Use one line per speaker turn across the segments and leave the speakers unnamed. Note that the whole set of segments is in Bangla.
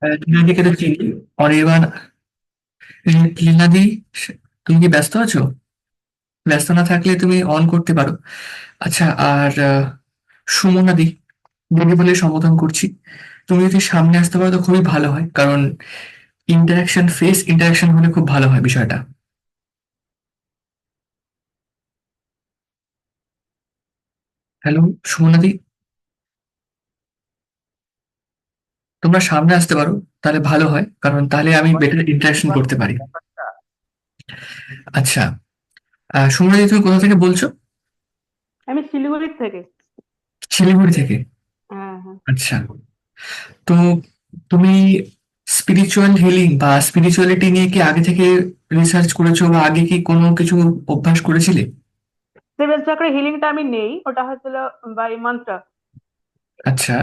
টিনাদিকে তো চিনি। অনির্বাণ, লীনাদি, তুমি কি ব্যস্ত আছো? ব্যস্ত না থাকলে তুমি অন করতে পারো। আচ্ছা, আর সুমনাদি, দিদি বলে সম্বোধন করছি। তুমি যদি সামনে আসতে পারো তো খুবই ভালো হয়, কারণ ইন্টারাকশন, ফেস ইন্টারাকশন হলে খুব ভালো হয় বিষয়টা। হ্যালো সুমনাদি, তোমরা সামনে আসতে পারো, তাহলে ভালো হয়, কারণ তাহলে আমি বেটার ইন্টারাকশন করতে পারি। আচ্ছা, সুমনাদি তুমি কোথা থেকে বলছো?
আমি শিলিগুড়ির থেকে।
শিলিগুড়ি থেকে?
হ্যাঁ, হ্যাঁ।
আচ্ছা, তো তুমি স্পিরিচুয়াল হিলিং বা স্পিরিচুয়ালিটি নিয়ে কি আগে থেকে রিসার্চ করেছো, বা আগে কি কোনো কিছু অভ্যাস করেছিলে?
সেভেন চক্রে হিলিংটা আমি নেই, ওটা হচ্ছিল বাই মন্ত্র।
আচ্ছা।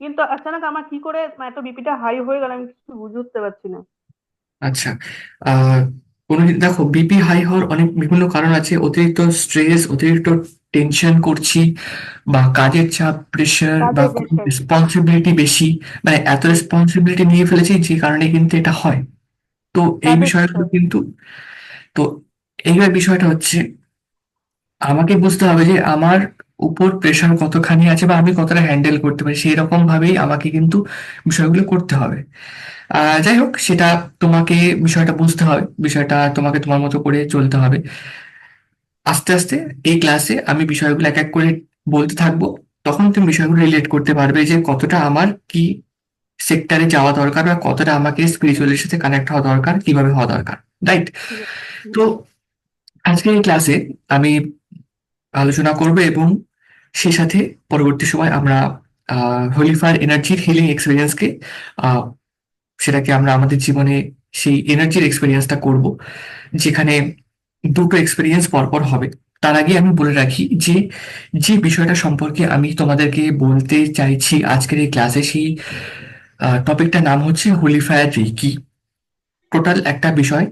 কিন্তু আচানক আমার কি করে এত বিপিটা হাই হয়ে গেল আমি কিছু বুঝে উঠতে পারছি না।
আচ্ছা, আহ দেখো, বিপি হাই হওয়ার অনেক বিভিন্ন কারণ আছে। অতিরিক্ত স্ট্রেস, অতিরিক্ত টেনশন করছি, বা কাজের চাপ, প্রেশার, বা
কাজের
কোনো
প্রেশার।
রেসপন্সিবিলিটি বেশি, মানে এত রেসপন্সিবিলিটি নিয়ে ফেলেছি যে কারণে কিন্তু এটা হয়। তো এই
কাজের
বিষয়গুলো
প্রেশার।
কিন্তু, তো এইবার বিষয়টা হচ্ছে, আমাকে বুঝতে হবে যে আমার উপর প্রেশার কতখানি আছে, বা আমি কতটা হ্যান্ডেল করতে পারি, সেই রকম ভাবেই আমাকে কিন্তু বিষয়গুলো করতে হবে। যাই হোক, সেটা তোমাকে বিষয়টা বুঝতে হবে, বিষয়টা তোমাকে তোমার মতো করে চলতে হবে। আস্তে আস্তে এই ক্লাসে আমি বিষয়গুলো এক এক করে বলতে থাকবো, তখন তুমি বিষয়গুলো রিলেট করতে পারবে যে কতটা আমার কি সেক্টরে যাওয়া দরকার, বা কতটা আমাকে স্পিরিচুয়ালের সাথে কানেক্ট হওয়া দরকার, কিভাবে হওয়া দরকার। রাইট?
ঠিক আছে। হুম।
তো আজকে এই ক্লাসে আমি আলোচনা করব, এবং সেই সাথে পরবর্তী সময় আমরা হোলিফায়ার এনার্জির হিলিং এক্সপিরিয়েন্সকে, সেটাকে আমরা আমাদের জীবনে সেই এনার্জির এক্সপিরিয়েন্সটা করব, যেখানে দুটো এক্সপিরিয়েন্স পরপর হবে। তার আগে আমি বলে রাখি যে, যে বিষয়টা সম্পর্কে আমি তোমাদেরকে বলতে চাইছি আজকের এই ক্লাসে, সেই টপিকটার নাম হচ্ছে হোলিফায়ার রেকি। টোটাল একটা বিষয়।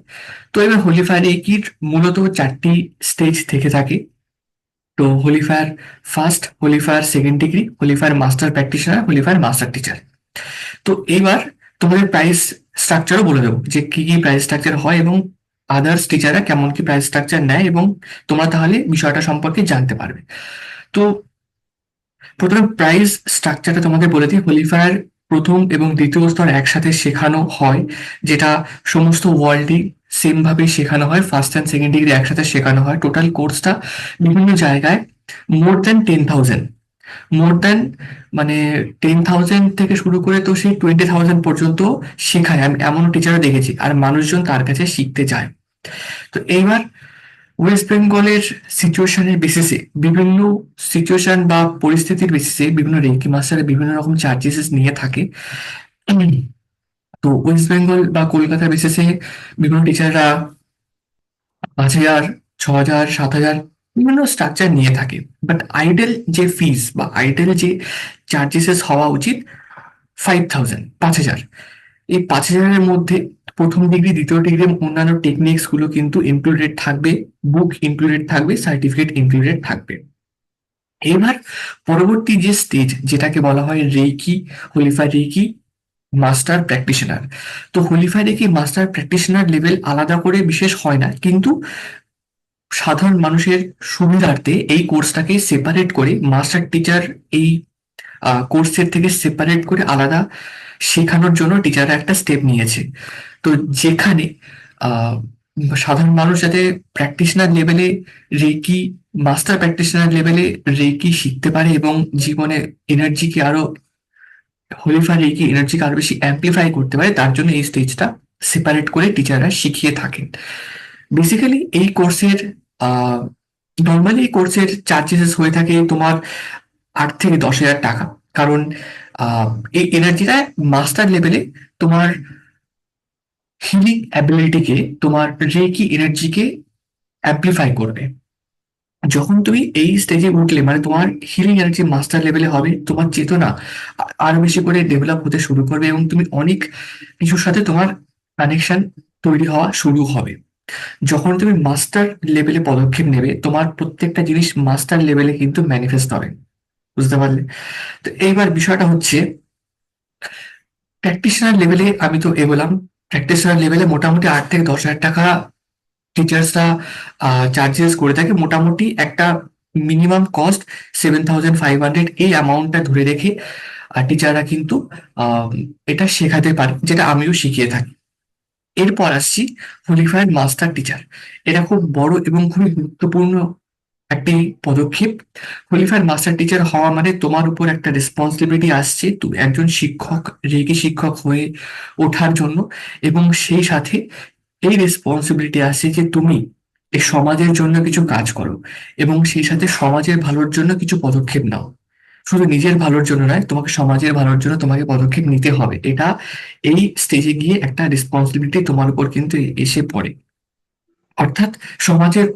তো এবার হোলিফায়ার রেকির মূলত চারটি স্টেজ থেকে থাকে। তো হোলিফায়ার first, হোলিফায়ার second degree, হোলিফায়ার master practitioner, হোলিফায়ার master teacher. তো এবার তোমাদের প্রাইস স্ট্রাকচারও বলে দেবো যে কি কি প্রাইস স্ট্রাকচার হয়, এবং আদার্স টিচাররা কেমন কি প্রাইস স্ট্রাকচার নেয়, এবং তোমরা তাহলে বিষয়টা সম্পর্কে জানতে পারবে। তো প্রথমে প্রাইস স্ট্রাকচারটা তোমাদের বলে দিই। হোলিফায়ার প্রথম এবং দ্বিতীয় স্তর একসাথে শেখানো হয়, যেটা সমস্ত ওয়ার্ল্ডে সেম ভাবে শেখানো হয়। ফার্স্ট অ্যান্ড সেকেন্ড ডিগ্রি একসাথে শেখানো হয়। টোটাল কোর্সটা বিভিন্ন জায়গায় মোর দ্যান 10,000, মোর দ্যান, মানে 10,000 থেকে শুরু করে তো সেই 20,000 পর্যন্ত শেখায়। আমি এমন টিচারও দেখেছি, আর মানুষজন তার কাছে শিখতে যায়। তো এইবার ওয়েস্ট বেঙ্গলের সিচুয়েশনের বেসিসে, বিভিন্ন সিচুয়েশন বা পরিস্থিতির বেসিসে বিভিন্ন রেঙ্কি মাস্টার বিভিন্ন রকম চার্জেস নিয়ে থাকে। উম, তো ওয়েস্ট বেঙ্গল বা কলকাতার বেসিসে বিভিন্ন টিচাররা 5,000, 6,000, 7,000 বিভিন্ন স্ট্রাকচার নিয়ে থাকে। বাট আইডেল যে ফিস বা আইডেল যে চার্জেস হওয়া উচিত 5,000, 5,000। এই 5,000-এর মধ্যে প্রথম ডিগ্রি, দ্বিতীয় ডিগ্রি এবং অন্যান্য টেকনিক্স গুলো কিন্তু ইনক্লুডেড থাকবে, বুক ইনক্লুডেড থাকবে, সার্টিফিকেট ইনক্লুডেড থাকবে। এবার পরবর্তী যে স্টেজ, যেটাকে বলা হয় reiki, holify reiki master practitioner. তো holify reiki master practitioner level আলাদা করে বিশেষ হয় না, কিন্তু সাধারণ মানুষের সুবিধার্থে এই কোর্সটাকে সেপারেট করে মাস্টার টিচার, এই কোর্সের থেকে সেপারেট করে আলাদা শেখানোর জন্য টিচাররা একটা স্টেপ নিয়েছে। তো যেখানে আহ, সাধারণ মানুষ যাতে প্র্যাকটিশনার লেভেলে রেকি, মাস্টার প্র্যাকটিশনার লেভেলে রেকি শিখতে পারে, এবং জীবনে এনার্জিকে আরো, হোলিফাই রেকি এনার্জিকে আরো বেশি অ্যাম্প্লিফাই করতে পারে, তার জন্য এই স্টেজটা সেপারেট করে টিচাররা শিখিয়ে থাকেন। বেসিক্যালি এই কোর্সের, নর্মালি এই কোর্সের চার্জেস হয়ে থাকে তোমার 8 থেকে 10,000 টাকা। কারণ আহ, এই এনার্জিটা মাস্টার লেভেলে তোমার হিলিং অ্যাবিলিটিকে, তোমার রেকি এনার্জিকে অ্যাম্প্লিফাই করবে। যখন তুমি এই স্টেজে উঠলে, মানে তোমার হিলিং এনার্জি মাস্টার লেভেলে হবে, তোমার চেতনা আরো বেশি করে ডেভেলপ হতে শুরু করবে, এবং তুমি অনেক কিছুর সাথে তোমার কানেকশন তৈরি হওয়া শুরু হবে। যখন তুমি মাস্টার লেভেলে পদক্ষেপ নেবে, তোমার প্রত্যেকটা জিনিস মাস্টার লেভেলে কিন্তু ম্যানিফেস্ট হবে। বুঝতে পারলে? তো এইবার বিষয়টা হচ্ছে, প্র্যাকটিশনার লেভেলে আমি তো এগোলাম। প্র্যাকটিশনার লেভেলে মোটামুটি 8 থেকে 10 হাজার টাকা টিচার্সরা চার্জেস করে থাকে। মোটামুটি একটা মিনিমাম কস্ট 7,500, এই অ্যামাউন্টটা ধরে রেখে টিচাররা কিন্তু আহ, এটা শেখাতে পারে, যেটা আমিও শিখিয়ে থাকি। এরপর আসছি হোলিফাইড মাস্টার টিচার। এটা খুব বড় এবং খুবই গুরুত্বপূর্ণ একটি পদক্ষেপ। কোয়ালিফাইড মাস্টার টিচার হওয়া মানে তোমার উপর একটা রেসপন্সিবিলিটি আসছে, তুমি একজন শিক্ষক, রেগি শিক্ষক হয়ে ওঠার জন্য। এবং সেই সাথে এই রেসপন্সিবিলিটি আসছে যে তুমি এই সমাজের জন্য কিছু কাজ করো, এবং সেই সাথে সমাজের ভালোর জন্য কিছু পদক্ষেপ নাও। শুধু নিজের ভালোর জন্য নয়, তোমাকে সমাজের ভালোর জন্য তোমাকে পদক্ষেপ নিতে হবে। এটা এই স্টেজে গিয়ে একটা রেসপন্সিবিলিটি তোমার উপর কিন্তু এসে পড়ে। অর্থাৎ সমাজের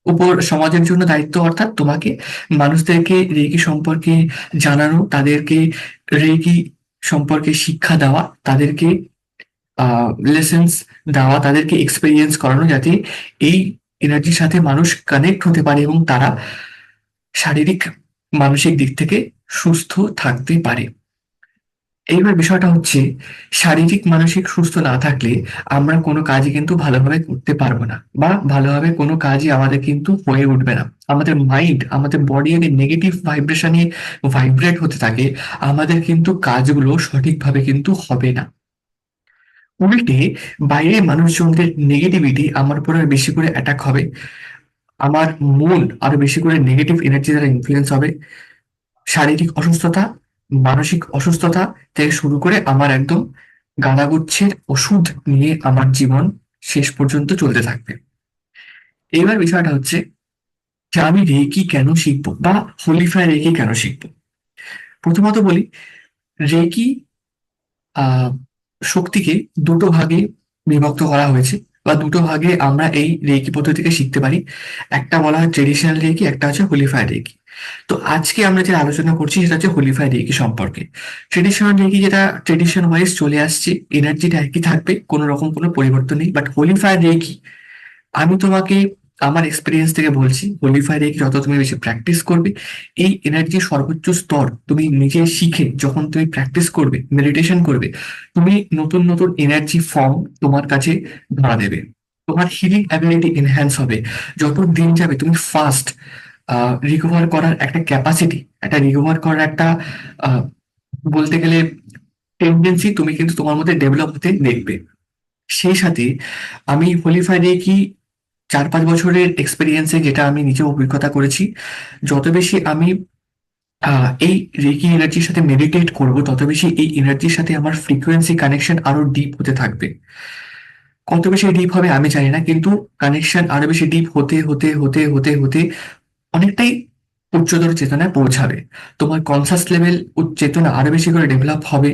উপর, সমাজের জন্য দায়িত্ব, অর্থাৎ তোমাকে মানুষদেরকে রেকি সম্পর্কে জানানো, তাদেরকে রেকি সম্পর্কে শিক্ষা দেওয়া, তাদেরকে লেসেন্স দেওয়া, তাদেরকে এক্সপেরিয়েন্স করানো, যাতে এই এনার্জির সাথে মানুষ কানেক্ট হতে পারে এবং তারা শারীরিক মানসিক দিক থেকে সুস্থ থাকতে পারে। এইবার বিষয়টা হচ্ছে, শারীরিক মানসিক সুস্থ না থাকলে আমরা কোনো কাজই কিন্তু ভালোভাবে করতে পারবো না, বা ভালোভাবে কোনো কাজই আমাদের কিন্তু হয়ে উঠবে না। আমাদের মাইন্ড, আমাদের বডি যদি নেগেটিভ ভাইব্রেশনে ভাইব্রেট হতে থাকে, আমাদের কিন্তু কাজগুলো সঠিকভাবে কিন্তু হবে না। উল্টে বাইরে মানুষজনদের নেগেটিভিটি আমার উপর আরো বেশি করে অ্যাটাক হবে, আমার মন আরো বেশি করে নেগেটিভ এনার্জি দ্বারা ইনফ্লুয়েন্স হবে। শারীরিক অসুস্থতা, মানসিক অসুস্থতা থেকে শুরু করে আমার একদম গালাগুচ্ছের ওষুধ নিয়ে আমার জীবন শেষ পর্যন্ত চলতে থাকবে। এইবার বিষয়টা হচ্ছে যে আমি রেকি কেন শিখবো, বা হোলিফাই রেকি কেন শিখবো। প্রথমত বলি, রেকি আহ শক্তিকে দুটো ভাগে বিভক্ত করা হয়েছে, বা দুটো ভাগে আমরা এই রেকি পদ্ধতিকে শিখতে পারি। একটা বলা হয় ট্রেডিশনাল রেকি, একটা হচ্ছে হোলিফাই রেকি। তো আজকে আমরা যে আলোচনা করছি সেটা হচ্ছে হোলিফাই রেকি সম্পর্কে। ট্রেডিশনাল রেকি যেটা ট্রেডিশন ওয়াইজ চলে আসছে, এনার্জিটা একই থাকবে, কোনো রকম কোনো পরিবর্তন নেই। বাট হোলিফাই রেকি, আমি তোমাকে আমার এক্সপিরিয়েন্স থেকে বলছি, হোলিফাই রেকি যত তুমি বেশি প্র্যাকটিস করবে, এই এনার্জির সর্বোচ্চ স্তর তুমি নিজে শিখে যখন তুমি প্র্যাকটিস করবে, মেডিটেশন করবে, তুমি নতুন নতুন এনার্জি ফর্ম তোমার কাছে ধরা দেবে। তোমার হিলিং অ্যাবিলিটি এনহ্যান্স হবে। যত দিন যাবে তুমি ফাস্ট রিকভার করার একটা ক্যাপাসিটি, একটা রিকভার করার একটা আহ, বলতে গেলে টেন্ডেন্সি তুমি কিন্তু তোমার মধ্যে ডেভেলপ হতে দেখবে। সেই সাথে আমি হোলিফাই রেকি 4-5 বছরের এক্সপিরিয়েন্সে যেটা আমি নিজে অভিজ্ঞতা করেছি, যত বেশি আমি এই রেকি এনার্জির সাথে মেডিটেট করব, তত বেশি এই এনার্জির সাথে আমার ফ্রিকোয়েন্সি কানেকশন আরো ডিপ হতে থাকবে। কত বেশি ডিপ হবে আমি জানি না, কিন্তু কানেকশন আরো বেশি ডিপ হতে হতে হতে হতে হতে অনেকটাই উচ্চতর চেতনায় পৌঁছাবে। তোমার কনসাস লেভেল, চেতনা আরো বেশি করে ডেভেলপ হবে।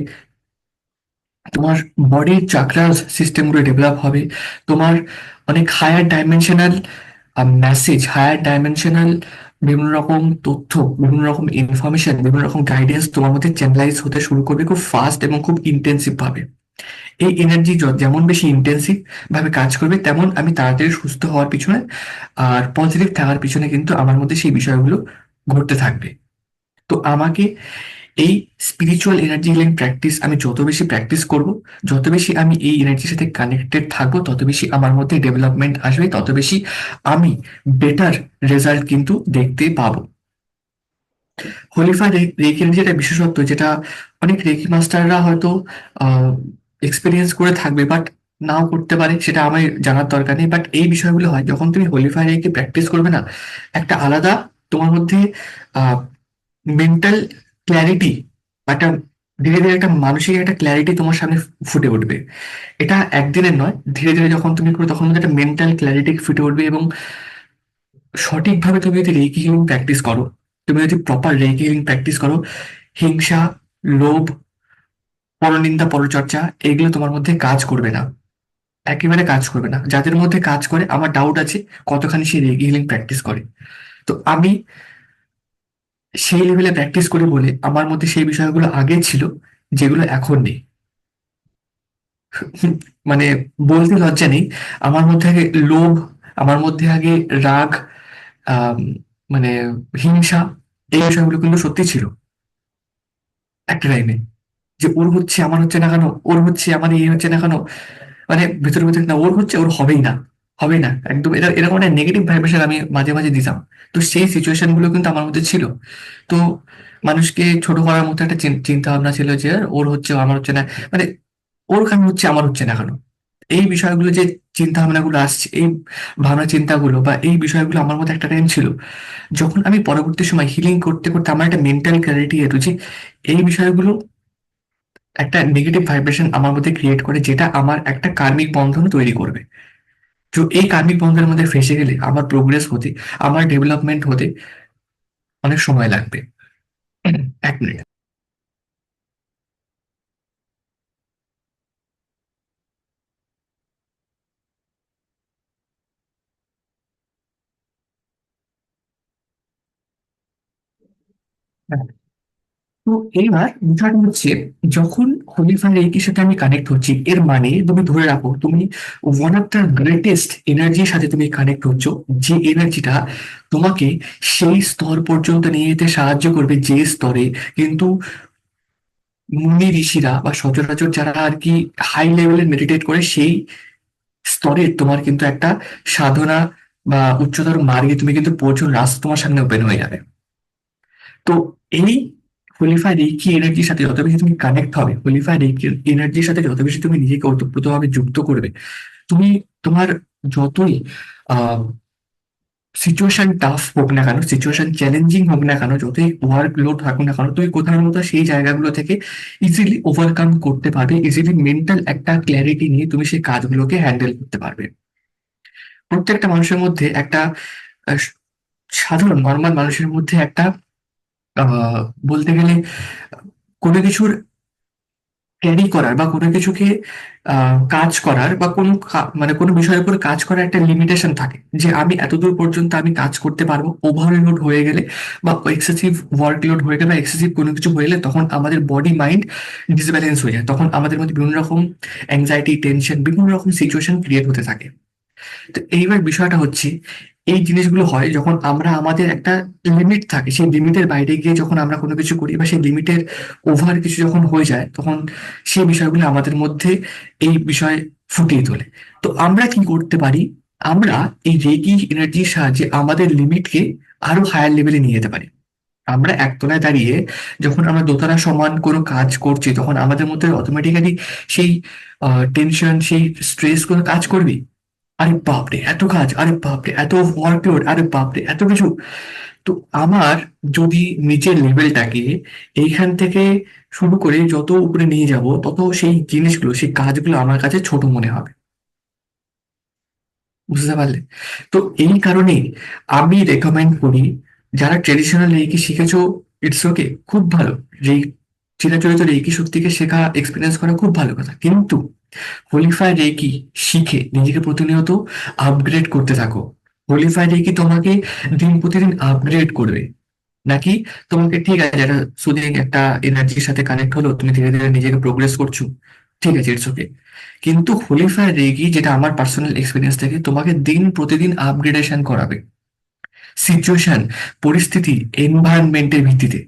তোমার বডির চাকরাস সিস্টেমগুলো ডেভেলপ হবে। তোমার অনেক higher dimensional message, higher dimensional বিভিন্ন রকম তথ্য, বিভিন্ন রকম ইনফরমেশন, বিভিন্ন রকম গাইডেন্স তোমার মধ্যে চ্যানেলাইজ হতে শুরু করবে খুব ফাস্ট এবং খুব ইন্টেন্সিভ ভাবে। এই এনার্জি যেমন বেশি ইন্টেন্সিভ ভাবে কাজ করবে, তেমন আমি তাড়াতাড়ি সুস্থ হওয়ার পিছনে আর পজিটিভ থাকার পিছনে কিন্তু আমার মধ্যে সেই বিষয়গুলো ঘটতে থাকবে। তো আমাকে এই স্পিরিচুয়াল এনার্জি হিলিং প্র্যাকটিস আমি যত বেশি প্র্যাকটিস করব, যত বেশি আমি এই এনার্জির সাথে কানেক্টেড থাকবো, তত বেশি আমার মধ্যে ডেভেলপমেন্ট আসবে, তত বেশি আমি বেটার রেজাল্ট কিন্তু দেখতে পাবো। হোলিফাই রেকি এনার্জি একটা বিশেষত্ব, যেটা অনেক রেকি মাস্টাররা হয়তো এক্সপিরিয়েন্স করে থাকবে, বাট নাও করতে পারে, সেটা আমার জানার দরকার নেই। বাট এই বিষয়গুলো হয় যখন তুমি হোলিফাই রেকি প্র্যাকটিস করবে না, একটা আলাদা তোমার মধ্যে মেন্টাল ক্ল্যারিটি, একটা ধীরে ধীরে একটা মানসিক একটা ক্ল্যারিটি তোমার সামনে ফুটে উঠবে। এটা একদিনের নয়, ধীরে ধীরে যখন তুমি করো তখন মধ্যে একটা মেন্টাল ক্ল্যারিটি ফুটে উঠবে। এবং সঠিকভাবে তুমি যদি রেকি হিলিং প্র্যাকটিস করো, তুমি যদি প্রপার রেকি হিলিং প্র্যাকটিস করো, হিংসা, লোভ, পরনিন্দা, পরচর্চা, এগুলো তোমার মধ্যে কাজ করবে না, একেবারে কাজ করবে না। যাদের মধ্যে কাজ করে আমার ডাউট আছে কতখানি সে রেকি হিলিং প্র্যাকটিস করে। তো আমি সেই লেভেলে প্র্যাকটিস করি বলে আমার মধ্যে সেই বিষয়গুলো আগে ছিল, যেগুলো এখন নেই। মানে বলতে লজ্জা নেই, আমার মধ্যে আগে লোভ, আমার মধ্যে আগে রাগ, আম, মানে হিংসা, এই বিষয়গুলো কিন্তু সত্যি ছিল একটা টাইমে, যে ওর হচ্ছে আমার হচ্ছে না কেন, ওর হচ্ছে আমার এই হচ্ছে না কেন, মানে ভেতরে ভেতরে না ওর হচ্ছে ওর হবেই না, হবেই না একদম, এরকম একটা নেগেটিভ ভাইব্রেশন আমি মাঝে মাঝে দিতাম। তো সেই সিচুয়েশন গুলো কিন্তু আমার মধ্যে ছিল। তো মানুষকে ছোট করার মতো একটা চিন্তা ভাবনা ছিল যে ওর হচ্ছে আমার হচ্ছে না, মানে ওর কেন হচ্ছে আমার হচ্ছে না কেন, এই বিষয়গুলো যে চিন্তা ভাবনাগুলো আসছে, এই ভাবনা চিন্তাগুলো বা এই বিষয়গুলো আমার মধ্যে একটা টাইম ছিল। যখন আমি পরবর্তী সময় হিলিং করতে করতে আমার একটা মেন্টাল ক্ল্যারিটি এলো যে এই বিষয়গুলো একটা নেগেটিভ ভাইব্রেশন আমার মধ্যে ক্রিয়েট করে, যেটা আমার একটা কার্মিক বন্ধন তৈরি করবে। তো এই কার্মিক বন্ধনের মধ্যে ফেসে গেলে আমার প্রোগ্রেস হতে, আমার ডেভেলপমেন্ট হতে অনেক সময় লাগবে। এক মিনিট। তো এইবার বিষয়টা হচ্ছে, যখন হোলি ফায়ার এইটির সাথে আমি কানেক্ট হচ্ছি, এর মানে তুমি ধরে রাখো তুমি ওয়ান অফ দ্য গ্রেটেস্ট এনার্জির সাথে তুমি কানেক্ট হচ্ছ, যে এনার্জিটা তোমাকে সেই স্তর পর্যন্ত নিয়ে যেতে সাহায্য করবে, যে স্তরে কিন্তু মুনি ঋষিরা বা সচরাচর যারা আর কি হাই লেভেলে মেডিটেট করে, সেই স্তরে তোমার কিন্তু একটা সাধনা বা উচ্চতর মার্গে তুমি কিন্তু পৌঁছানোর রাস্তা তোমার সামনে ওপেন হয়ে যাবে। তো এই হোলিফাই রেকি এনার্জির সাথে যত বেশি তুমি কানেক্ট হবে, হোলিফাই রেকি এনার্জির সাথে যত বেশি তুমি নিজেকে ওতপ্রোতভাবে যুক্ত করবে, তুমি তোমার যতই আহ সিচুয়েশন টাফ হোক না কেন, সিচুয়েশন চ্যালেঞ্জিং হোক না কেন, যতই ওয়ার্ক লোড থাকুক না কেন, তুমি কোথাও না কোথাও সেই জায়গাগুলো থেকে ইজিলি ওভারকাম করতে পারবে, ইজিলি মেন্টাল একটা ক্ল্যারিটি নিয়ে তুমি সেই কাজগুলোকে হ্যান্ডেল করতে পারবে। প্রত্যেকটা মানুষের মধ্যে একটা আহ, সাধারণ নর্মাল মানুষের মধ্যে একটা আহ বলতে গেলে কোনো কিছুর ক্যারি করার বা কোনো কিছুকে কাজ করার বা কোনো মানে কোনো বিষয়ের উপর কাজ করার একটা লিমিটেশন থাকে, যে আমি এতদূর পর্যন্ত আমি কাজ করতে পারবো। ওভারলোড হয়ে গেলে বা এক্সেসিভ ওয়ার্কলোড হয়ে গেলে বা এক্সেসিভ কোনো কিছু হয়ে গেলে তখন আমাদের বডি মাইন্ড ডিসব্যালেন্স হয়ে যায়, তখন আমাদের মধ্যে বিভিন্ন রকম অ্যাংজাইটি, টেনশন, বিভিন্ন রকম সিচুয়েশন ক্রিয়েট হতে থাকে। তো এইবার বিষয়টা হচ্ছে, এই জিনিসগুলো হয় যখন আমরা আমাদের একটা লিমিট থাকে, সেই লিমিটের বাইরে গিয়ে যখন আমরা কোনো কিছু করি বা সেই লিমিটের ওভার কিছু যখন হয়ে যায়, তখন সেই বিষয়গুলো আমাদের মধ্যে এই বিষয় ফুটিয়ে তোলে। তো আমরা কি করতে পারি, আমরা এই রেকি এনার্জির সাহায্যে আমাদের লিমিটকে আরো হায়ার লেভেলে নিয়ে যেতে পারি। আমরা একতলায় দাঁড়িয়ে যখন আমরা দোতলা সমান কোনো কাজ করছি, তখন আমাদের মধ্যে অটোমেটিক্যালি সেই টেনশন, সেই স্ট্রেস কোনো কাজ করবে। আরে বাপরে এত কাজ, আরে বাপরে এত ওয়ার্কলোড, আরে বাপরে এত কিছু। তো আমার যদি নিচের লেভেলটাকে এইখান থেকে শুরু করে যত উপরে নিয়ে যাব, তত সেই জিনিসগুলো, সেই কাজগুলো আমার কাছে ছোট মনে হবে। বুঝতে পারলে? তো এই কারণেই আমি রেকমেন্ড করি, যারা ট্রেডিশনাল রেকি শিখেছো, ইটস ওকে, খুব ভালো। রেই চিরাচরিত রেকি শক্তিকে শেখা, এক্সপিরিয়েন্স করা খুব ভালো কথা, কিন্তু হোলিফাই রেকি শিখে নিজেকে প্রতিনিয়ত আপগ্রেড করতে থাকো। হোলিফাই রেকি তোমাকে দিন প্রতিদিন আপগ্রেড করবে, নাকি তোমাকে ঠিক আছে একটা সুদিং একটা এনার্জির সাথে কানেক্ট হলো, তুমি ধীরে ধীরে নিজেকে প্রোগ্রেস করছো, ঠিক আছে, ইটস ওকে। কিন্তু হোলিফায়ার রেগি, যেটা আমার পার্সোনাল এক্সপিরিয়েন্স থেকে, তোমাকে দিন প্রতিদিন আপগ্রেডেশন করাবে সিচুয়েশন, পরিস্থিতি, এনভায়রনমেন্টের ভিত্তিতে।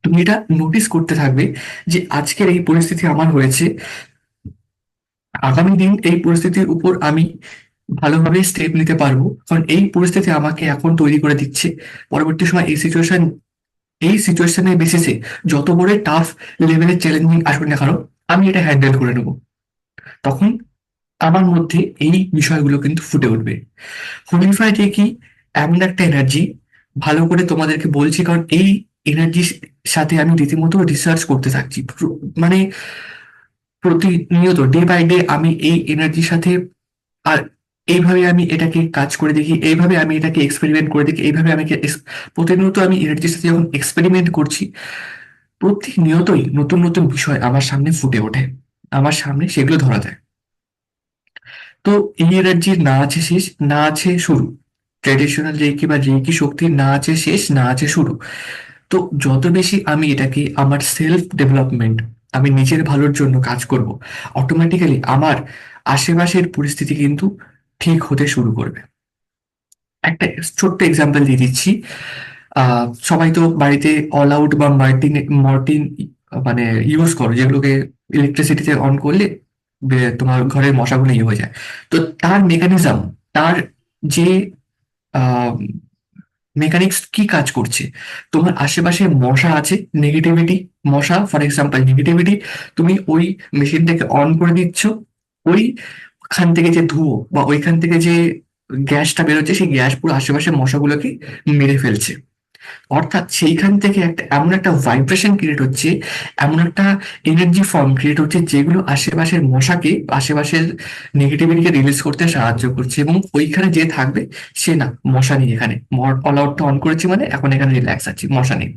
তুমি এটা নোটিস করতে থাকবে যে আজকের এই পরিস্থিতি আমার হয়েছে, আগামী দিন এই পরিস্থিতির উপর আমি ভালোভাবে স্টেপ নিতে পারবো, কারণ এই পরিস্থিতি আমাকে এখন তৈরি করে দিচ্ছে। পরবর্তী সময় এই সিচুয়েশনের বেসিসে যত বড় টাফ লেভেলের চ্যালেঞ্জিং আসুক না কেন, আমি এটা হ্যান্ডেল করে নেবো। তখন আমার মধ্যে এই বিষয়গুলো কিন্তু ফুটে উঠবে। হোলিফাই কি এমন একটা এনার্জি, ভালো করে তোমাদেরকে বলছি, কারণ এই এনার্জির সাথে আমি রীতিমতো রিসার্চ করতে থাকছি। মানে প্রতিনিয়ত ডে বাই ডে আমি এই এনার্জির সাথে, আর এইভাবে আমি এটাকে কাজ করে দেখি, এইভাবে আমি এটাকে এক্সপেরিমেন্ট করে দেখি, এইভাবে আমি প্রতিনিয়ত আমি এনার্জির সাথে যখন এক্সপেরিমেন্ট করছি, প্রতিনিয়তই নতুন নতুন বিষয় আমার সামনে ফুটে ওঠে, আমার সামনে সেগুলো ধরা দেয়। তো এই এনার্জির না আছে শেষ, না আছে শুরু। ট্রেডিশনাল রেকি বা রেকি শক্তির না আছে শেষ, না আছে শুরু। তো যত বেশি আমি এটাকে আমার সেলফ ডেভেলপমেন্ট, আমি নিজের ভালোর জন্য কাজ করব, অটোমেটিক্যালি আমার আশেপাশের পরিস্থিতি কিন্তু ঠিক হতে শুরু করবে। একটা ছোট্ট এক্সাম্পল দিয়ে দিচ্ছি। সবাই তো বাড়িতে অল আউট বা মার্টিন মর্টিন মানে ইউজ করো, যেগুলোকে ইলেকট্রিসিটিতে অন করলে তোমার ঘরের মশাগুলো ইয়ে হয়ে যায়। তো তার মেকানিজম, তার যে মেকানিক্স কি কাজ করছে, তোমার আশেপাশে মশা আছে, নেগেটিভিটি, মশা ফর এক্সাম্পল নেগেটিভিটি, তুমি ওই মেশিনটাকে অন করে দিচ্ছ, ওইখান থেকে যে ধুয়ো বা ওইখান থেকে যে গ্যাসটা বেরোচ্ছে, সেই গ্যাস পুরো আশেপাশে মশাগুলোকে মেরে ফেলছে। অর্থাৎ সেইখান থেকে একটা এমন একটা ভাইব্রেশন ক্রিয়েট হচ্ছে, এমন একটা এনার্জি ফর্ম ক্রিয়েট হচ্ছে, যেগুলো আশেপাশের মশাকে, আশেপাশের নেগেটিভিটিকে রিলিজ করতে সাহায্য করছে। এবং ওইখানে যে থাকবে সে না, মশা নেই এখানে, অল আউটটা অন করেছি মানে এখন এখানে রিল্যাক্স আছি, মশা নেই।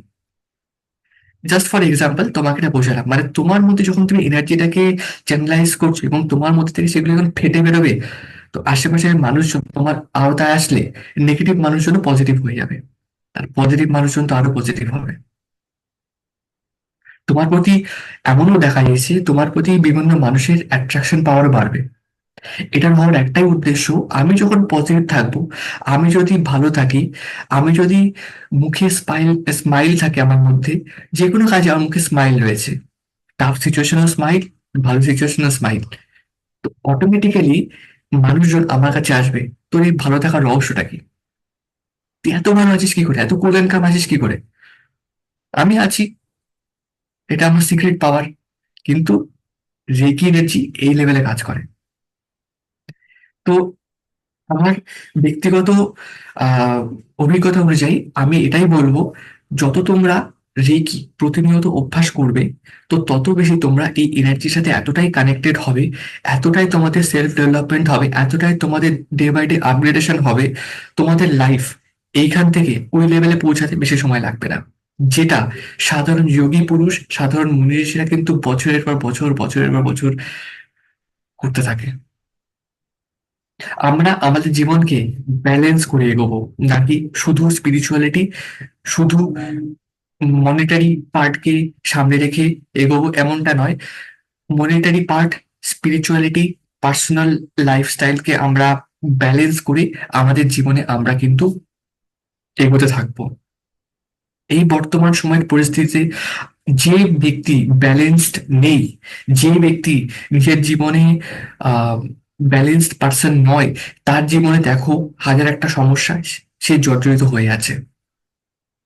জাস্ট ফর এক্সাম্পল তোমাকে এটা বোঝালাম, মানে তোমার মধ্যে যখন তুমি এনার্জিটাকে চ্যানেলাইজ করছো এবং তোমার মধ্যে থেকে সেগুলো যখন ফেটে বেরোবে, তো আশেপাশের মানুষজন তোমার আওতায় আসলে নেগেটিভ মানুষজন পজিটিভ হয়ে যাবে, আর পজিটিভ মানুষজন তো আরো পজিটিভ হবে। তোমার প্রতি এমনও দেখা গেছে তোমার প্রতি বিভিন্ন মানুষের অ্যাট্রাকশন পাওয়ার বাড়বে। এটার হওয়ার একটাই উদ্দেশ্য, আমি যখন পজিটিভ থাকবো, আমি যদি ভালো থাকি, আমি যদি মুখে স্মাইল স্মাইল থাকে আমার মধ্যে, যে কোনো কাজে আমার মুখে স্মাইল রয়েছে, টাফ সিচুয়েশনও স্মাইল, ভালো সিচুয়েশনও স্মাইল, তো অটোমেটিক্যালি মানুষজন আমার কাছে আসবে। তোর এই ভালো থাকার রহস্যটা কি? তুই এত ভালো আছিস কি করে, এত কুল অ্যান্ড কাম আছিস কি করে? আমি আছি, এটা আমার সিক্রেট পাওয়ার। কিন্তু রেকি এনার্জি এই লেভেলে কাজ করে। তো আমার ব্যক্তিগত আহ অভিজ্ঞতা অনুযায়ী আমি এটাই বলবো, যত তোমরা রেকি প্রতিনিয়ত অভ্যাস করবে, তো তত বেশি তোমরা এই এনার্জির সাথে এতটাই কানেক্টেড হবে, এতটাই তোমাদের সেলফ ডেভেলপমেন্ট হবে, এতটাই তোমাদের ডে বাই ডে আপগ্রেডেশন হবে, তোমাদের লাইফ এইখান থেকে ওই লেভেলে পৌঁছাতে বেশি সময় লাগবে না। যেটা সাধারণ যোগী পুরুষ, সাধারণ মুনি ঋষিরা কিন্তু বছরের পর বছর, বছরের পর বছর করতে থাকে। আমরা আমাদের জীবনকে ব্যালেন্স করে এগোবো, নাকি শুধু স্পিরিচুয়ালিটি, শুধু মনিটারি পার্টকে সামনে রেখে এগোবো এমনটা নয়। মনিটারি পার্ট, স্পিরিচুয়ালিটি, পার্সোনাল লাইফস্টাইলকে আমরা ব্যালেন্স করে আমাদের জীবনে আমরা কিন্তু এগোতে থাকবো। এই বর্তমান সময়ের পরিস্থিতিতে যে ব্যক্তি ব্যালেন্সড নেই, যে ব্যক্তি নিজের জীবনে ব্যালেন্সড পার্সন নয়, তার জীবনে দেখো হাজার একটা সমস্যা সে জর্জরিত হয়ে আছে।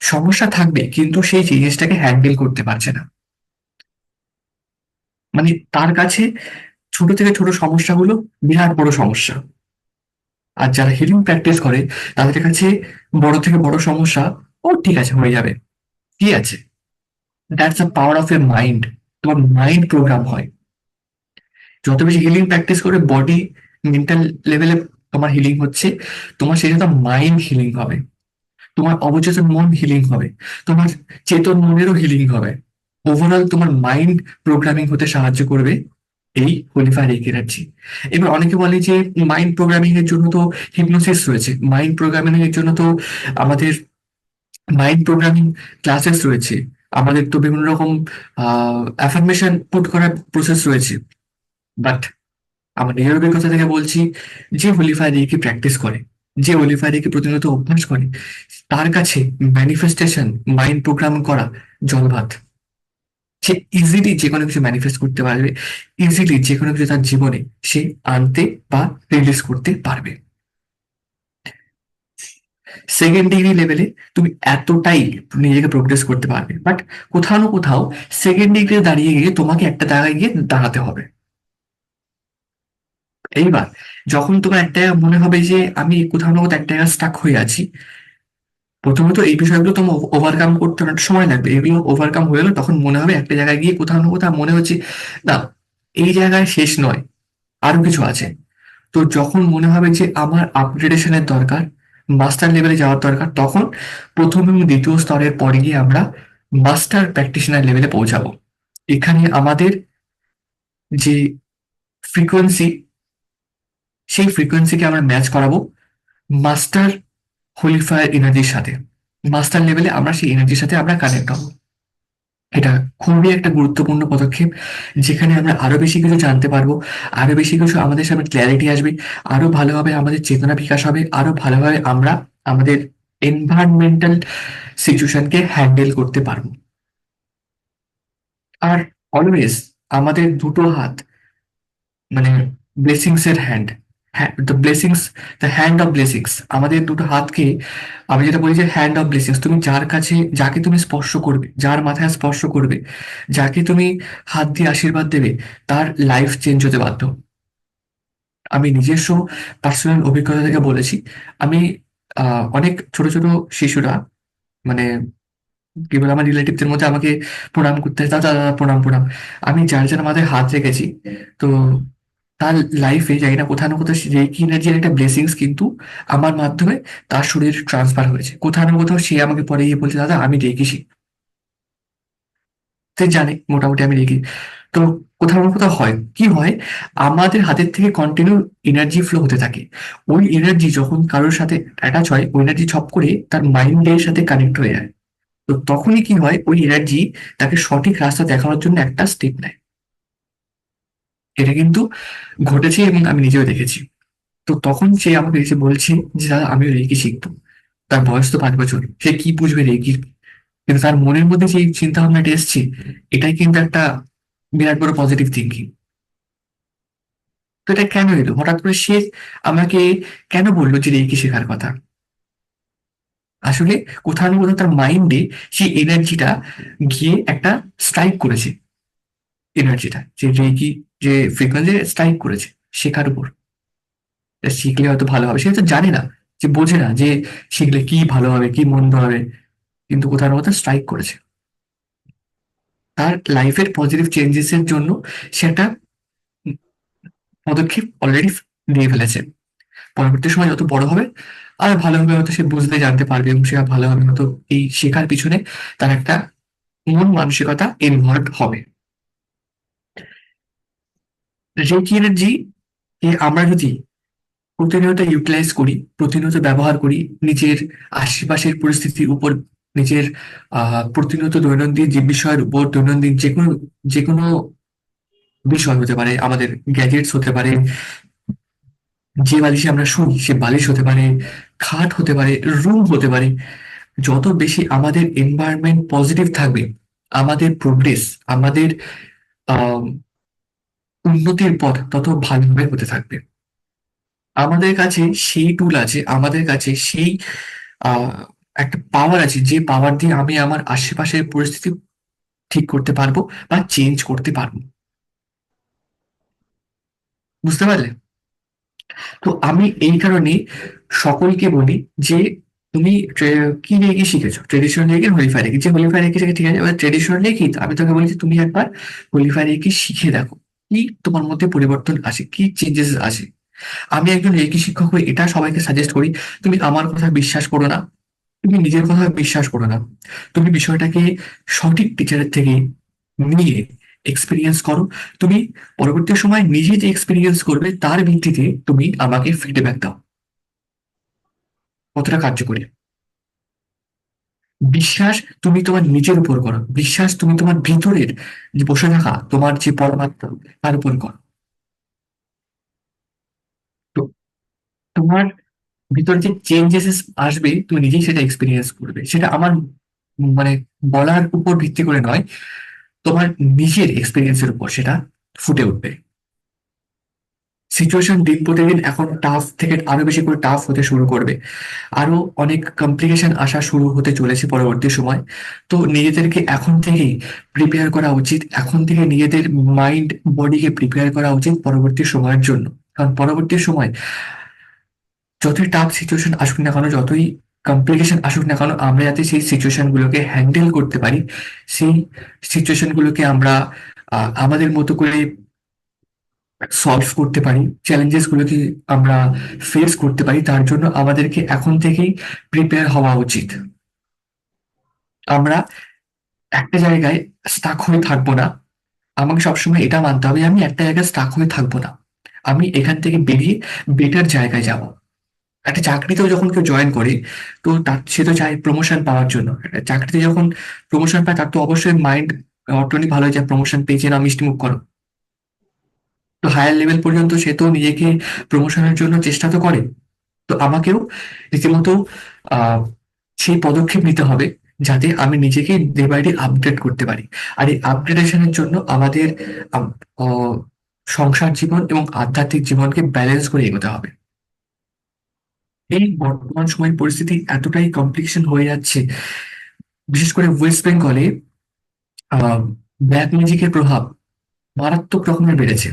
সমস্যা থাকবে কিন্তু সেই জিনিসটাকে হ্যান্ডেল করতে পারছে না। মানে তার কাছে ছোট থেকে ছোট সমস্যাগুলো বিরাট বড় সমস্যা। আর যারা হিলিং প্র্যাকটিস করে তাদের কাছে বড় থেকে বড় সমস্যা, ও ঠিক আছে হয়ে যাবে, কি আছে। That's a power of a mind. তোমার মাইন্ড প্রোগ্রাম হয়। যত বেশি হিলিং প্র্যাকটিস করে বডি মেন্টাল লেভেলে তোমার হিলিং হচ্ছে, তোমার সেই সাথে মাইন্ড হিলিং হবে, তোমার অবচেতন মন হিলিং হবে, তোমার চেতন মনেরও হিলিং হবে। ওভারঅল তোমার মাইন্ড প্রোগ্রামিং হতে সাহায্য করবে এই হোলিফায়ার রেকি এনার্জি। এবার অনেকে বলে যে মাইন্ড প্রোগ্রামিং এর জন্য তো হিপনোসিস রয়েছে, মাইন্ড প্রোগ্রামিং এর জন্য তো আমাদের মাইন্ড প্রোগ্রামিং ক্লাসেস রয়েছে, আমাদের তো বিভিন্ন রকম অ্যাফার্মেশন পুট করার প্রসেস রয়েছে। বাট আমার নিজের অভিজ্ঞতা থেকে বলছি, যে হোলিফায়ার রেকি প্র্যাকটিস করে, যে হোলিফায়ার রেকি প্রতিনিয়ত অভ্যাস করে, তার কাছে ম্যানিফেস্টেশন, মাইন্ড প্রোগ্রাম করা জলভাত। সে ইজিলি যে কোনো কিছু ম্যানিফেস্ট করতে পারবে, ইজিলি যে কোনো কিছু তার জীবনে সে আনতে বা রিলিজ করতে পারবে। সেকেন্ড ডিগ্রি লেভেলে তুমি এতটাই নিজেকে প্রোগ্রেস করতে পারবে, বাট কোথাও না কোথাও সেকেন্ড ডিগ্রি দাঁড়িয়ে গিয়ে তোমাকে একটা জায়গায় গিয়ে দাঁড়াতে হবে। এইবার যখন তোমার একটা জায়গায় মনে হবে যে আমি কোথাও না কোথাও একটা জায়গায় স্টাক হয়ে আছি, প্রথমত এই বিষয়গুলো তোমার ওভারকাম করতে অনেকটা সময় লাগবে। এগুলো ওভারকাম হয়ে গেলে তখন মনে হবে একটা জায়গায় গিয়ে কোথাও না কোথাও মনে হচ্ছে না, এই জায়গায় শেষ নয়, আরো কিছু আছে। তো যখন মনে হবে যে আমার আপগ্রেডেশনের দরকার, মাস্টার লেভেলে যাওয়ার দরকার, তখন প্রথম এবং দ্বিতীয় স্তরের পরে গিয়ে আমরা মাস্টার প্র্যাকটিশনার লেভেলে পৌঁছাবো। এখানে আমাদের যে ফ্রিকোয়েন্সি, সেই ফ্রিকোয়েন্সিকে আমরা ম্যাচ করাবো মাস্টার হোলিফায়ার এনার্জির সাথে। মাস্টার লেভেলে আমরা সেই এনার্জির সাথে আমরা কানেক্ট হবো। এটা খুবই একটা গুরুত্বপূর্ণ পদক্ষেপ, যেখানে আমরা আরো বেশি কিছু জানতে পারবো, আরো বেশি কিছু আমাদের সামনে ক্ল্যারিটি আসবে, আরো ভালোভাবে আমাদের চেতনা বিকাশ হবে, আরো ভালোভাবে আমরা আমাদের এনভায়রনমেন্টাল সিচুয়েশনকে হ্যান্ডেল করতে পারবো। আর অলওয়েজ আমাদের দুটো হাত, মানে ব্লেসিংস এর hand, the blessings, the hand of blessings, আমাদের দুটো হাতকে আমি যেটা বলি যে হ্যান্ড অফ ব্লেসিংস, তুমি যার কাছে যাকে তুমি স্পর্শ করবে, যার মাথায় স্পর্শ করবে, যাকে তুমি হাত দিয়ে আশীর্বাদ দেবে, তার লাইফ চেঞ্জ হতে বাধ্য। আমি নিজস্ব পার্সোনাল অভিজ্ঞতা থেকে বলেছি। আমি অনেক ছোট ছোট শিশুরা, মানে কি বলে, আমার রিলেটিভদের মধ্যে আমাকে প্রণাম করতে হয়, দাদা দাদা প্রণাম প্রণাম। আমি যার যার মাথায় হাত রেখেছি, তো তার লাইফে জানি না কোথাও না কোথাও রেকি এনার্জির একটা ব্লেসিংস কিন্তু আমার মাধ্যমে তার শরীরে ট্রান্সফার হয়েছে। কোথাও না কোথাও সে আমাকে পরে গিয়ে বলছে, দাদা আমি রেকি শিখি। সে জানে মোটামুটি আমি রেকি। তো কোথাও না কোথাও হয় কি হয়, আমাদের হাতের থেকে কন্টিনিউ এনার্জি ফ্লো হতে থাকে। ওই এনার্জি যখন কারোর সাথে অ্যাটাচ হয়, ওই এনার্জি ছপ করে তার মাইন্ডের সাথে কানেক্ট হয়ে যায়। তো তখনই কি হয়, ওই এনার্জি তাকে সঠিক রাস্তা দেখানোর জন্য একটা স্টেপ নেয়। এটা কিন্তু ঘটেছে এবং আমি নিজেও দেখেছি। তো তখন সে আমাকে এসে বলছে যে দাদা আমিও রেকি শিখবো। তার বয়স তো 5 বছর, সে কি বুঝবে রেকি, কিন্তু তার মনের মধ্যে যে চিন্তা ভাবনাটা এসছে, এটাই কিন্তু একটা বিরাট বড় পজিটিভ থিঙ্কিং। তো এটা কেন এলো হঠাৎ করে সে আমাকে কেন বললো যে রেকি শেখার কথা? আসলে কোথাও না কোথাও তার মাইন্ডে সেই এনার্জিটা গিয়ে একটা স্ট্রাইক করেছে। এনার্জিটা যে রেকি, যে ফ্রিকোয়েন্সি স্ট্রাইক করেছে শেখার উপর। তা শিখলে হয়তো ভালো হবে, সে তো জানে না, যে বোঝে না যে শিখলে কি ভালো হবে কি মন্দ হবে, কিন্তু কোথাও না কোথাও স্ট্রাইক করেছে। তার লাইফের পজিটিভ চেঞ্জেস এর জন্য সে একটা পদক্ষেপ অলরেডি নিয়ে ফেলেছে। পরবর্তী সময় যত বড় হবে আর ভালোভাবে হয়তো সে বুঝতে জানতে পারবে, এবং সে আর ভালোভাবে হয়তো এই শেখার পিছনে তার একটা মন মানসিকতা ইনভলভ হবে। রেকি এনার্জি আমরা যদি প্রতিনিয়ত ইউটিলাইজ করি, প্রতিনিয়ত ব্যবহার করি, নিজের আশেপাশের পরিস্থিতির উপর, নিজের প্রতিনিয়ত দৈনন্দিন যে বিষয়ের উপর, দৈনন্দিন যে কোনো বিষয় হতে পারে, আমাদের গ্যাজেটস হতে পারে, যে বালিশে আমরা শুই সে বালিশ হতে পারে, খাট হতে পারে, রুম হতে পারে। যত বেশি আমাদের এনভায়রনমেন্ট পজিটিভ থাকবে, আমাদের প্রোগ্রেস, আমাদের আহ উন্নতির পথ তত ভালোভাবে হতে থাকবে। আমাদের কাছে সেই টুল আছে, আমাদের কাছে সেই আহ একটা পাওয়ার আছে, যে পাওয়ার দিয়ে আমি আমার আশেপাশের পরিস্থিতি ঠিক করতে পারবো বা চেঞ্জ করতে পারবো। বুঝতে পারলে? তো আমি এই কারণে সকলকে বলি যে তুমি কি রেখে শিখেছো, ট্রেডিশনাল রেখে হোলিফাই রেখে, যে হোলিফাই রেখে ঠিক আছে, এবার ট্রেডিশনাল রেখে আমি তোকে বলি যে তুমি একবার হোলিফাই রেখে শিখে দেখো, কি তোমার মধ্যে পরিবর্তন আসে, কি চেঞ্জেস আসে। আমি একজন রেকি শিক্ষক হয়ে এটা সবাইকে সাজেস্ট করি, তুমি আমার কথা বিশ্বাস করো না, তুমি নিজের কথা বিশ্বাস করো না, তুমি বিষয়টাকে সঠিক টিচারের থেকে নিয়ে এক্সপিরিয়েন্স করো। তুমি পরবর্তী সময় নিজে যে এক্সপিরিয়েন্স করবে তার ভিত্তিতে তুমি আমাকে ফিডব্যাক দাও কতটা কার্যকরী। বিশ্বাস তুমি তোমার নিজের উপর করো, বিশ্বাস তুমি তোমার ভিতরের যে বসে থাকা তোমার যে পরমাত্মা তার উপর করো। তো তোমার ভিতরে যে চেঞ্জেস আসবে তুমি নিজেই সেটা এক্সপিরিয়েন্স করবে, সেটা আমার মানে বলার উপর ভিত্তি করে নয়, তোমার নিজের এক্সপিরিয়েন্সের উপর সেটা ফুটে উঠবে। সিচুয়েশন দিন প্রতিদিন এখন টাফ থেকে আরো বেশি করে টাফ হতে শুরু করবে, আরো অনেক কমপ্লিকেশন আসা শুরু হতে চলেছে পরবর্তী সময়। তো নিজেদেরকে এখন থেকেই প্রিপেয়ার করা উচিত, এখন থেকে নিজেদের মাইন্ড বডিকে প্রিপেয়ার করা উচিত পরবর্তী সময়ের জন্য। কারণ পরবর্তী সময় যতই টাফ সিচুয়েশন আসুক না কেন, যতই কমপ্লিকেশন আসুক না কেন, আমরা যাতে সেই সিচুয়েশন গুলোকে হ্যান্ডেল করতে পারি, সেই সিচুয়েশন গুলোকে আমরা আমাদের মতো করে সলভ করতে পারি, চ্যালেঞ্জেস গুলোকে আমরা ফেস করতে পারি, তার জন্য আমাদেরকে এখন থেকেই প্রিপেয়ার হওয়া উচিত। আমরা একটা জায়গায় স্টাক হয়ে থাকবো না। আমাকে সবসময় এটা মানতে হবে যে আমি একটা জায়গায় স্টাক হয়ে থাকবো না, আমি এখান থেকে বেরিয়ে বেটার জায়গায় যাব। একটা চাকরিতেও যখন কেউ জয়েন করে, তো তার সে তো চায় প্রমোশন পাওয়ার জন্য। একটা চাকরিতে যখন প্রমোশন পায় তার তো অবশ্যই মাইন্ড অটোমেটিক ভালো হয়ে যায়, প্রমোশন পেয়েছে না, মিষ্টি মুখ করো। তো হায়ার লেভেল পর্যন্ত সে তো নিজেকে প্রমোশনের জন্য চেষ্টা তো করে। তো আমাকেও রীতিমতো আহ সেই পদক্ষেপ নিতে হবে যাতে আমি নিজেকে ডে বাই ডে আপডেট করতে পারি। আর এই আপগ্রেডেশনের জন্য আমাদের আম- আহ, সংসার জীবন এবং আধ্যাত্মিক জীবনকে ব্যালেন্স করে এগোতে হবে। এই বর্তমান সময় পরিস্থিতি এতটাই কমপ্লিকেশন হয়ে যাচ্ছে, বিশেষ করে ওয়েস্ট বেঙ্গলে ব্ল্যাক ম্যাজিকের প্রভাব মারাত্মক রকমের বেড়েছে।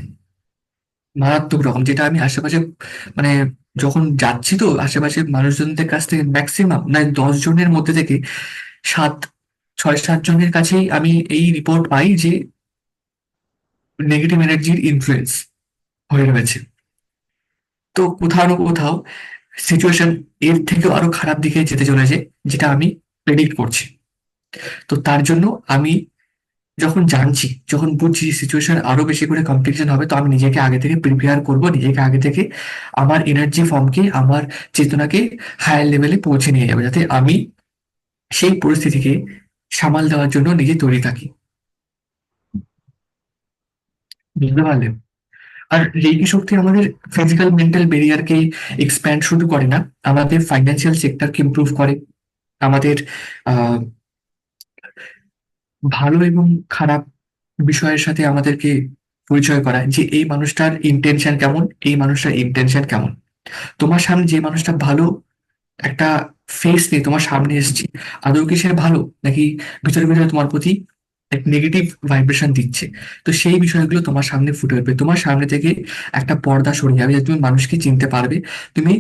মারাত্মক রকম, যেটা আমি আশেপাশে মানে যখন যাচ্ছি, তো আশেপাশে মানুষজনদের কাছ থেকে ম্যাক্সিমাম না 10 জনের মধ্যে থেকে সাত 6-7 জনের কাছেই আমি এই রিপোর্ট পাই যে নেগেটিভ এনার্জির ইনফ্লুয়েন্স হয়ে রয়েছে। তো কোথাও না কোথাও সিচুয়েশন এর থেকেও আরো খারাপ দিকে যেতে চলেছে, যেটা আমি প্রেডিক্ট করছি। তো তার জন্য আমি যখন জানছি, যখন বুঝছি সিচুয়েশন আরো বেশি করে কমপ্লিকেশন হবে, তো আমি নিজেকে আগে থেকে প্রিপেয়ার করব, নিজেকে আগে থেকে আমার এনার্জি ফর্মকে, আমার চেতনাকে হায়ার লেভেলে পৌঁছে নিয়ে যাবো, যাতে আমি সেই পরিস্থিতিকে সামাল দেওয়ার জন্য নিজে তৈরি থাকি। বুঝতে পারলেন? আর রেকি শক্তি আমাদের ফিজিক্যাল মেন্টাল ব্যারিয়ারকে এক্সপ্যান্ড শুধু করে না, আমাদের ফাইন্যান্সিয়াল সেক্টরকে ইমপ্রুভ করে, আমাদের আহ ভালো এবং খারাপ বিষয়ের সাথে আমাদেরকে পরিচয় করায়, যে এই মানুষটার ইন্টেনশন কেমন, এই মানুষটার ইন্টেনশন কেমন। তোমার সামনে যে মানুষটা ভালো একটা ফেস নিয়ে তোমার সামনে এসেছে, আদৌ কি সে ভালো, নাকি ভিতরে ভিতরে তোমার প্রতি এক নেগেটিভ ভাইব্রেশন দিচ্ছে। তো সেই বিষয়গুলো তোমার সামনে ফুটে উঠবে, তোমার সামনে থেকে একটা পর্দা সরে যাবে, যে তুমি মানুষকে চিনতে পারবে, তুমি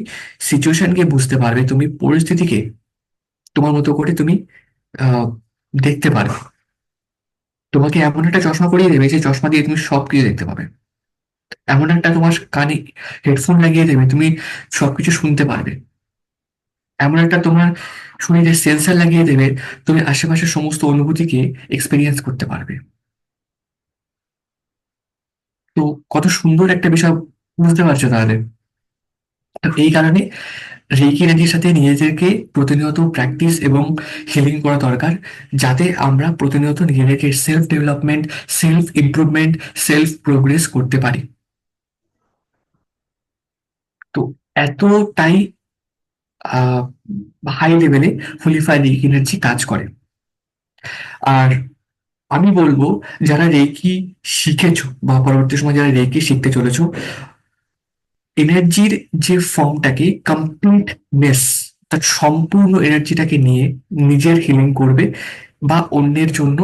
সিচুয়েশনকে বুঝতে পারবে, তুমি পরিস্থিতিকে তোমার মতো করে তুমি আহ দেখতে পারবে। তোমাকে এমন একটা চশমা পরিয়ে দেবে, যে চশমা দিয়ে তুমি সবকিছু দেখতে পাবে। এমন একটা তোমার কানে হেডফোন লাগিয়ে দেবে, তুমি সবকিছু শুনতে পারবে। এমন একটা তোমার শরীরে সেন্সর লাগিয়ে দেবে, তুমি আশেপাশের সমস্ত অনুভূতিকে এক্সপেরিয়েন্স করতে পারবে। তো কত সুন্দর একটা বিষয়, বুঝতে পারছো তাহলে? তো এই কারণে রেকি এনার্জির সাথে নিজেদেরকে প্রতিনিয়ত প্র্যাকটিস এবং হিলিং করা দরকার, যাতে আমরা প্রতিনিয়ত নিজেদেরকে self development, self improvement, self progress করতে পারি। তো এতটাই আহ হাই লেভেলে হোলিফাই রেকি এনার্জি কাজ করে। আর আমি বলবো, যারা রেকি শিখেছো বা পরবর্তী সময় যারা রেকি শিখতে চলেছো, এনার্জির যে ফর্মটাকে কমপ্লিটনেস, তার সম্পূর্ণ এনার্জিটাকে নিয়ে নিজের হিলিং করবে, বা অন্যের জন্য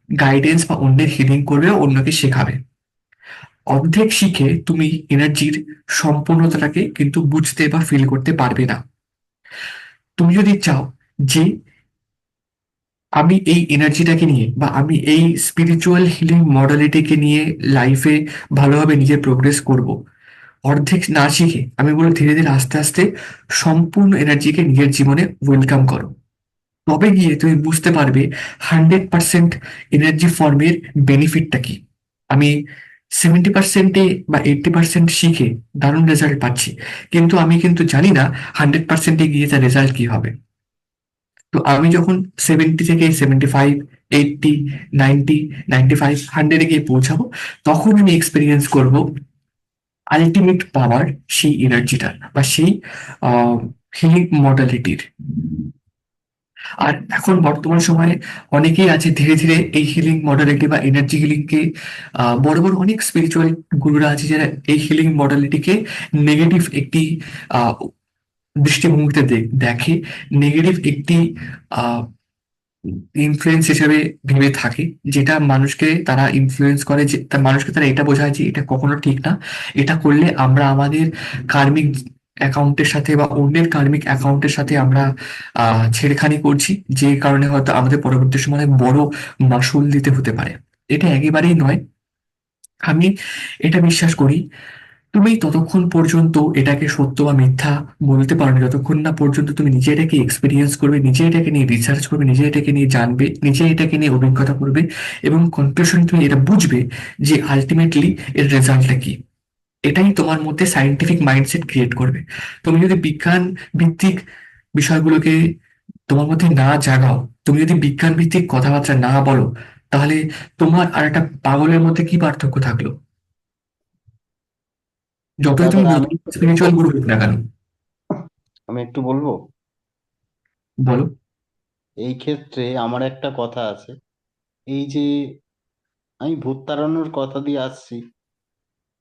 গাইডেন্স বা অন্যের হিলিং করবে, বা অন্যকে শেখাবে। অর্ধেক শিখে তুমি এনার্জির সম্পূর্ণতাটাকে কিন্তু বুঝতে বা ফিল করতে পারবে না। তুমি যদি চাও যে আমি এই এনার্জিটাকে নিয়ে, বা আমি এই স্পিরিচুয়াল হিলিং মডালিটিকে নিয়ে লাইফে ভালোভাবে নিজে প্রোগ্রেস করব, অর্ধেক না শিখে আমি বলি ধীরে ধীরে আস্তে আস্তে সম্পূর্ণ এনার্জিকে নিজের জীবনে ওয়েলকাম করো। তবে গিয়ে তুমি বুঝতে পারবে 100% এনার্জি ফর্মের বেনিফিটটা কি। আমি 70%-এ বা 80% শিখে দারুণ রেজাল্ট পাচ্ছি, কিন্তু আমি কিন্তু জানি না 100%-এ গিয়ে তার রেজাল্ট কি হবে। তো আমি যখন 70 থেকে 75, 80, 90, 95, 100-এ গিয়ে পৌঁছাবো, তখন আমি এক্সপিরিয়েন্স করব আলটিমেট পাওয়ার, সেই এনার্জিটার বা সেই হিলিং মডালিটির। আর এখন বর্তমান সময়ে অনেকেই আছে ধীরে ধীরে এই হিলিং মডালিটি বা এনার্জি হিলিং কে, বড় বড় অনেক স্পিরিচুয়াল গুরুরা আছে যারা এই হিলিং মডালিটিকে নেগেটিভ একটি আহ দৃষ্টিভঙ্গিতে দেখে, নেগেটিভ একটি ইনফ্লুয়েন্স হিসেবে ভেবে থাকে, যেটা মানুষকে তারা ইনফ্লুয়েন্স করে, যে মানুষকে তারা এটা বোঝায় যে এটা কখনো ঠিক না, এটা করলে আমরা আমাদের কার্মিক অ্যাকাউন্টের সাথে বা অন্যের কার্মিক অ্যাকাউন্টের সাথে আমরা ছেড়খানি করছি, যে কারণে হয়তো আমাদের পরবর্তী সময়ে বড় মাসুল দিতে হতে পারে। এটা একেবারেই নয়। আমি এটা বিশ্বাস করি, তুমি ততক্ষণ পর্যন্ত এটাকে সত্য বা মিথ্যা বলতে পারো না, যতক্ষণ না পর্যন্ত তুমি নিজে এটাকে এক্সপিরিয়েন্স করবে, নিজে এটাকে নিয়ে রিসার্চ করবে, নিজে এটাকে নিয়ে জানবে, নিজে এটাকে নিয়ে অভিজ্ঞতা করবে, এবং কনক্লুশন তুমি এটা বুঝবে যে আলটিমেটলি এর রেজাল্টটা কি। এটাই তোমার মধ্যে সায়েন্টিফিক মাইন্ডসেট ক্রিয়েট করবে। তুমি যদি বিজ্ঞান ভিত্তিক বিষয়গুলোকে তোমার মধ্যে না জাগাও, তুমি যদি বিজ্ঞান ভিত্তিক কথাবার্তা না বলো, তাহলে তোমার আর একটা পাগলের মধ্যে কি পার্থক্য থাকলো? যতই তুমি
দাদা,
নতুন স্পিরিচুয়াল গুরু হোক না কেন।
আমি একটু বলবো।
বলো।
এই ক্ষেত্রে আমার একটা কথা আছে। এই যে আমি ভূত তাড়ানোর কথা দিয়ে আসছি,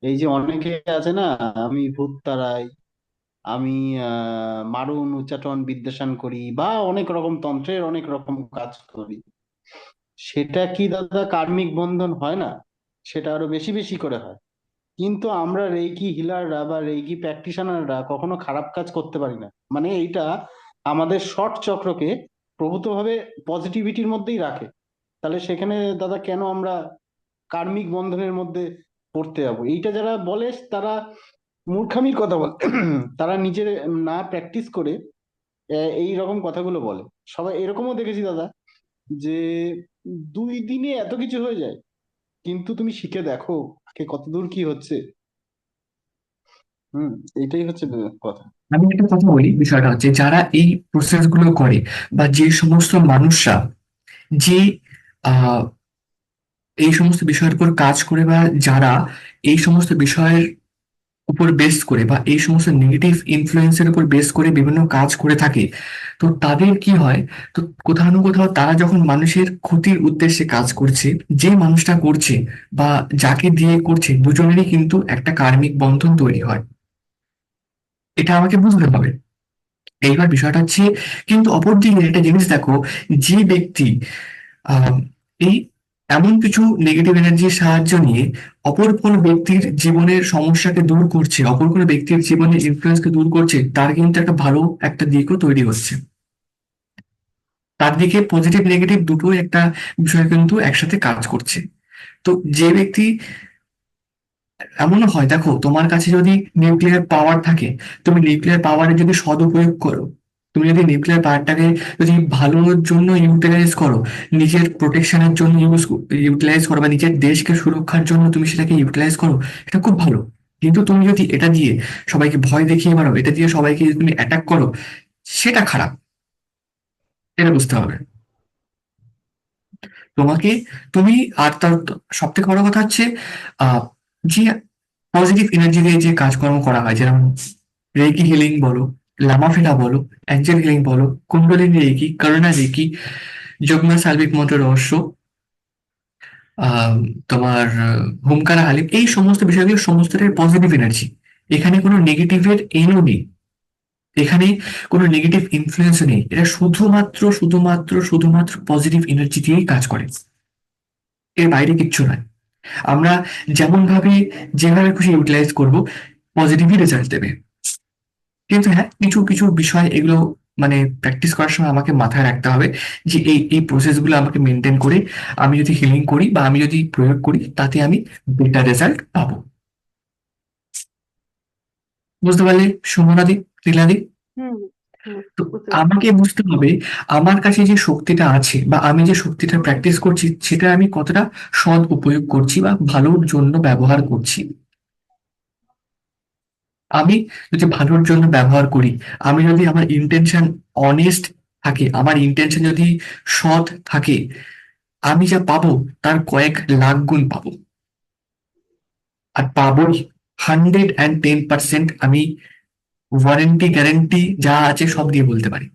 এই যে অনেকে আছে না, আমি ভূত তাড়াই, আমি মারণ উচ্চাটন বিদ্বেষণ করি, বা অনেক রকম তন্ত্রের অনেক রকম কাজ করি, সেটা কি দাদা কার্মিক বন্ধন হয় না? সেটা আরো বেশি বেশি করে হয়। কিন্তু আমরা রেইকি হিলাররা বা রেইকি প্র্যাকটিশনাররা কখনো খারাপ কাজ করতে পারি না। মানে এইটা আমাদের শর্ট চক্রকে প্রভূতভাবে পজিটিভিটির মধ্যেই রাখে। তাহলে সেখানে দাদা কেন আমরা কার্মিক বন্ধনের মধ্যে পড়তে যাবো? এইটা যারা বলে তারা মূর্খামির কথা বলে। তারা নিজের না প্র্যাকটিস করে এই রকম কথাগুলো বলে। সবাই এরকমও দেখেছি দাদা, যে 2 দিনে এত কিছু হয়ে যায়, কিন্তু তুমি শিখে দেখো আগে কতদূর কি হচ্ছে। হুম, এটাই হচ্ছে কথা।
আমি একটা কথা বলি, বিষয়টা হচ্ছে যারা এই প্রসেস গুলো করে বা যে সমস্ত মানুষরা যে আহ এই সমস্ত বিষয়ের উপর কাজ করে বা যারা এই সমস্ত বিষয়ের উপর বেস করে বা এই সমস্ত নেগেটিভ ইনফ্লুয়েন্সের উপর বেস করে বিভিন্ন কাজ করে থাকে, তো তাদের কি হয়, তো কোথাও না কোথাও তারা যখন মানুষের ক্ষতির উদ্দেশ্যে কাজ করছে, যে মানুষটা করছে বা যাকে দিয়ে করছে, দুজনেরই কিন্তু একটা কার্মিক বন্ধন তৈরি হয়। এটা আমাকে বুঝতে হবে। এইবার বিষয়টা হচ্ছে, কিন্তু অপরদিকে একটা জিনিস দেখো, যে ব্যক্তি আহ এই এমন কিছু নেগেটিভ এনার্জির সাহায্য নিয়ে অপর কোনো ব্যক্তির জীবনের সমস্যাকে দূর করছে, অপর কোনো ব্যক্তির জীবনের ইনফ্লুয়েন্সকে দূর করছে, তার কিন্তু একটা ভালো একটা দিকও তৈরি হচ্ছে। তার দিকে পজিটিভ নেগেটিভ দুটোই একটা বিষয় কিন্তু একসাথে কাজ করছে। তো যে ব্যক্তি, এমনও হয় দেখো, তোমার কাছে যদি নিউক্লিয়ার পাওয়ার থাকে, তুমি নিউক্লিয়ার পাওয়ারের যদি সদুপয়োগ করো, তুমি যদি নিউক্লিয়ার পাওয়ারটাকে যদি ভালোর জন্য ইউটিলাইজ করো, নিজের প্রোটেকশনের জন্য ইউটিলাইজ করো বা নিজের দেশকে সুরক্ষার জন্য তুমি সেটাকে ইউটিলাইজ করো, এটা খুব ভালো। কিন্তু তুমি যদি এটা দিয়ে সবাইকে ভয় দেখিয়ে মারো, এটা দিয়ে সবাইকে যদি তুমি অ্যাটাক করো, সেটা খারাপ। এটা বুঝতে হবে তোমাকে। তুমি, আর তার সব থেকে বড় কথা হচ্ছে আহ যে পজিটিভ এনার্জি দিয়ে যে কাজকর্ম করা হয়, যেমন রেকি হিলিং বলো, লামাফিলা বলো, অ্যাঞ্জেল হিলিং বলো, কুণ্ডলিনী রেকি, করোনা রেকি, যজ্ঞ সার্বিক মন্ত্র রহস্য, আহ তোমার হুমকারা হালিম, এই সমস্ত বিষয়গুলো সমস্তটাই পজিটিভ এনার্জি। এখানে কোনো নেগেটিভের এনও নেই, এখানে কোনো নেগেটিভ ইনফ্লুয়েন্স নেই। এটা শুধুমাত্র শুধুমাত্র শুধুমাত্র পজিটিভ এনার্জি দিয়েই কাজ করে, এর বাইরে কিচ্ছু নয়। আমরা যেমন ভাবে, যেভাবে খুশি ইউটিলাইজ করব, পজিটিভই রেজাল্ট দেবে। কিন্তু হ্যাঁ, কিছু কিছু বিষয় এগুলো মানে প্র্যাকটিস করার সময় আমাকে মাথায় রাখতে হবে যে এই এই প্রসেসগুলো আমাকে মেনটেন করে আমি যদি হিলিং করি বা আমি যদি প্রয়োগ করি, তাতে আমি বেটার রেজাল্ট পাবো। বুঝতে পারলে সুমনাদি, লীলাদি?
হুম হুম,
তো
বুঝতে পারছি।
আমাকে বুঝতে হবে আমার কাছে যে শক্তিটা আছে বা আমি যে শক্তিটা প্র্যাকটিস করছি, সেটা আমি কতটা সদ উপয়োগ করছি বা ভালোর জন্য ব্যবহার করছি। আমি যদি ভালোর জন্য ব্যবহার করি, আমি যদি আমার ইন্টেনশন অনেস্ট থাকে, আমার ইন্টেনশন যদি সৎ থাকে, আমি যা পাবো তার কয়েক লাখ গুণ পাবো। আর পাবোই 110%। আমি ওয়ারেন্টি গ্যারেন্টি যা আছে সব দিয়ে বলতে পারি,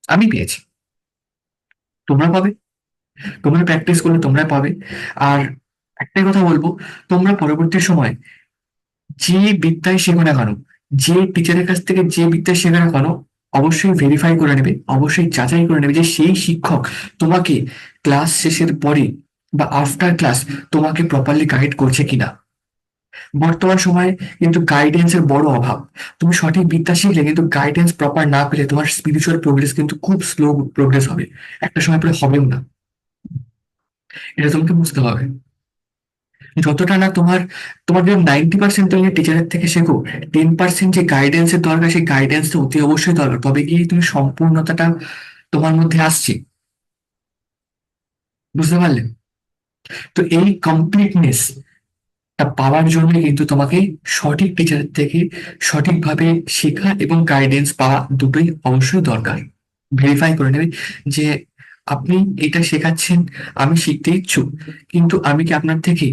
আমি পেয়েছি, তোমরা পাবে। তোমরা প্র্যাকটিস করলে তোমরা পাবে। আর একটাই কথা বলবো, তোমরা পরবর্তী সময় যে বিদ্যায় শেখো না কেন, যে টিচারের কাছ থেকে যে বিদ্যা শেখো না কেন, অবশ্যই ভেরিফাই করে নেবে, অবশ্যই যাচাই করে নেবে যে সেই শিক্ষক তোমাকে ক্লাস শেষের পরে বা আফটার ক্লাস তোমাকে প্রপারলি গাইড করছে কিনা। বর্তমান সময়ে কিন্তু গাইডেন্সের বড় অভাব। তুমি সঠিক বিদ্যা শিখলে কিন্তু গাইডেন্স প্রপার না পেলে তোমার স্পিরিচুয়াল প্রোগ্রেস কিন্তু খুব স্লো প্রোগ্রেস হবে, একটা সময় পরে হবেও না। এটা তোমাকে বুঝতে হবে। যতটা না তোমার, তোমার যদি 90% তুমি টিচারের থেকে শেখো, 10% যে গাইডেন্সের দরকার, সেই গাইডেন্সটা অতি অবশ্যই দরকার, তবে গিয়ে তুমি সম্পূর্ণতাটা তোমার মধ্যে আসছে। বুঝতে পারলে? তো এই কমপ্লিটনেস তা পাওয়ার জন্য কিন্তু তোমাকে সঠিক টিচারের থেকে সঠিকভাবে শেখা এবং গাইডেন্স পাওয়া দুটোই অবশ্যই দরকার। ভেরিফাই করে নেবে যে আপনি এটা শেখাচ্ছেন, আমি শিখতে ইচ্ছুক, কিন্তু আমি কি আপনার থেকে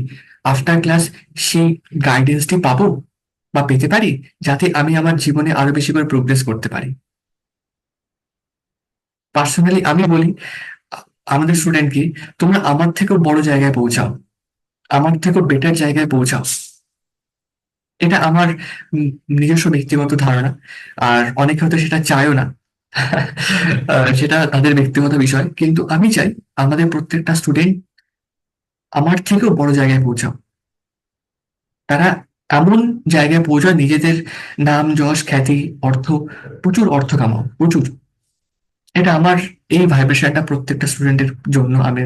আফটার ক্লাস সেই গাইডেন্সটি পাবো বা পেতে পারি, যাতে আমি আমার জীবনে আরো বেশি করে প্রোগ্রেস করতে পারি। পার্সোনালি আমি বলি আমাদের স্টুডেন্টকে, তোমরা আমার থেকেও বড় জায়গায় পৌঁছাও, আমার থেকেও বেটার জায়গায় পৌঁছাও। এটা আমার নিজস্ব ব্যক্তিগত ধারণা। আর অনেকে হয়তো সেটা চায়ও না। সেটা তাদের ব্যক্তিগত বিষয়, কিন্তু আমি চাই আমাদের প্রত্যেকটা স্টুডেন্ট আমার থেকেও বড় জায়গায় পৌঁছাও। তারা এমন জায়গায় পৌঁছায় নিজেদের নাম যশ খ্যাতি অর্থ, প্রচুর অর্থ কামাও, প্রচুর। এটা আমার এই ভাইব্রেশনটা প্রত্যেকটা স্টুডেন্টের জন্য আমি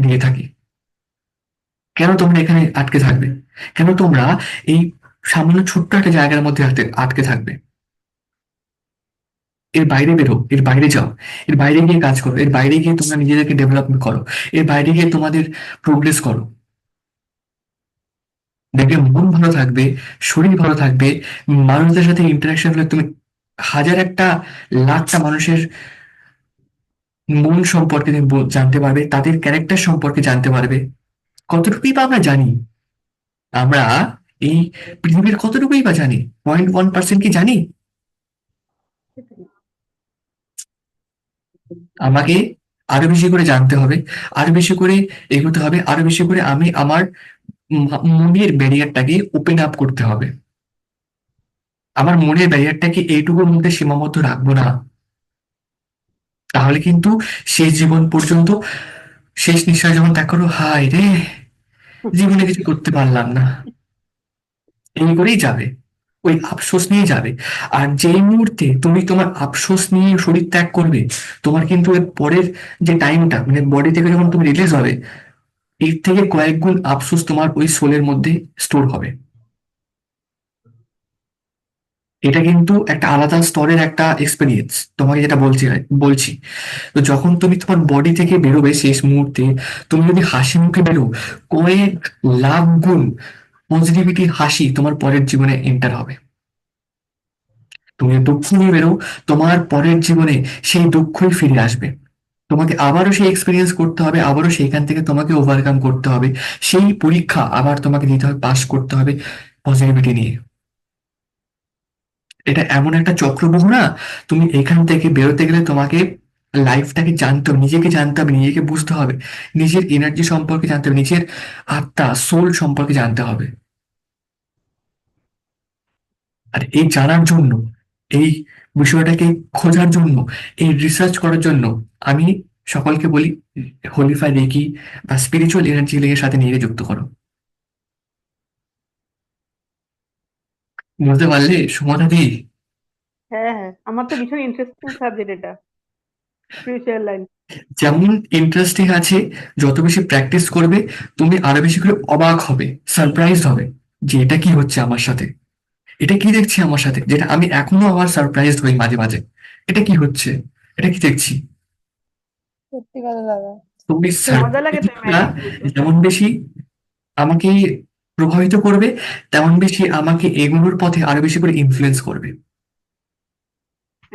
দিয়ে থাকি। কেন তোমরা এখানে আটকে থাকবে? কেন তোমরা এই সামান্য ছোট্ট একটা জায়গার মধ্যে আটকে থাকবে? এর বাইরে বেরো, এর বাইরে যাও, এর বাইরে গিয়ে কাজ করো, এর বাইরে গিয়ে তোমরা নিজেদেরকে ডেভেলপমেন্ট করো, এর বাইরে গিয়ে তোমাদের প্রোগ্রেস করো। দেখবে মন ভালো থাকবে, শরীর ভালো থাকবে। মানুষদের সাথে ইন্টারাকশন হলে তুমি হাজার একটা লাখটা মানুষের মন সম্পর্কে তুমি জানতে পারবে, তাদের ক্যারেক্টার সম্পর্কে জানতে পারবে। কতটুকুই বা আমরা জানি? আমরা এই পৃথিবীর কতটুকুই বা জানি? 0.1% কি জানি?
সেটাই।
আমাকে আরো বেশি করে জানতে হবে, আরো বেশি করে এগোতে হবে, আরো বেশি করে আমি আমার মনের ব্যারিয়ারটাকে ওপেন আপ করতে হবে। আমার মনের ব্যারিয়ারটাকে এইটুকুর মধ্যে সীমাবদ্ধ রাখবো না। তাহলে কিন্তু শেষ জীবন পর্যন্ত, শেষ নিঃশ্বাস যখন ত্যাগ করো, হায় রে, জীবনে কিছু করতে পারলাম না, এই করেই যাবে, ওই আফসোস নিয়ে যাবে। আর যেই মুহূর্তে তুমি তোমার আফসোস নিয়ে শরীর ত্যাগ করবে, তোমার কিন্তু এর পরের যে টাইমটা, মানে বডি থেকে যখন তুমি রিলিজ হবে, এর থেকে কয়েক গুণ আফসোস তোমার ওই সোলের মধ্যে স্টোর হবে। এটা কিন্তু একটা আলাদা স্তরের একটা এক্সপিরিয়েন্স, তোমাকে যেটা বলছি। তো যখন তুমি তোমার বডি থেকে বেরোবে শেষ মুহূর্তে, তুমি যদি হাসি মুখে বেরো, কয়েক লাখ গুণ পজিটিভিটি হাসি তোমার পরের জীবনে এন্টার হবে। তুমি দুঃখ নিয়ে বেরো, তোমার পরের জীবনে সেই দুঃখই ফিরে আসবে। তোমাকে আবারও সেই এক্সপিরিয়েন্স করতে হবে, আবারও সেইখান থেকে তোমাকে ওভারকাম করতে হবে, সেই পরীক্ষা আবার তোমাকে দিতে হবে, পাস করতে হবে পজিটিভিটি নিয়ে। এটা এমন একটা চক্রব্যূহ না, তুমি এখান থেকে বেরোতে গেলে তোমাকে লাইফটাকে জানতে হবে, নিজেকে জানতে হবে, নিজেকে বুঝতে হবে, নিজের এনার্জি সম্পর্কে জানতে হবে, নিজের আত্মা সোল সম্পর্কে জানতে হবে। আর এই জানার জন্য, এই বিষয়টাকে খোঁজার জন্য, এই রিসার্চ করার জন্য আমি সকলকে বলি হোলিফাই রেকি বা স্পিরিচুয়াল এনার্জি হিলিং এর সাথে নিজেকে যুক্ত করো। বুঝতে পারলে সুমনা দি?
হ্যাঁ, হ্যাঁ, আমার তো ভীষণ ইন্টারেস্টিং সাবজেক্ট এটা, স্পিরিচুয়াল লাইন।
যেমন ইন্টারেস্টিং আছে, যত বেশি প্র্যাকটিস করবে তুমি আরো বেশি করে অবাক হবে, সারপ্রাইজ হবে যে এটা কি হচ্ছে আমার সাথে, এটা কি দেখছি আমার সাথে, যেটা আমি এখনো আমার সারপ্রাইজ হই মাঝে মাঝে। এটা কি হচ্ছে, এটা কি দেখছি?
সত্যি কথা দাদা।
তুমি
মজা লাগে তো
সার্প্রাইজটা
ম্যাজিক বলতে।
যেমন বেশি আমাকে প্রভাবিত করবে, তেমন বেশি আমাকে এগুলোর পথে আরো বেশি করে ইনফ্লুয়েন্স করবে।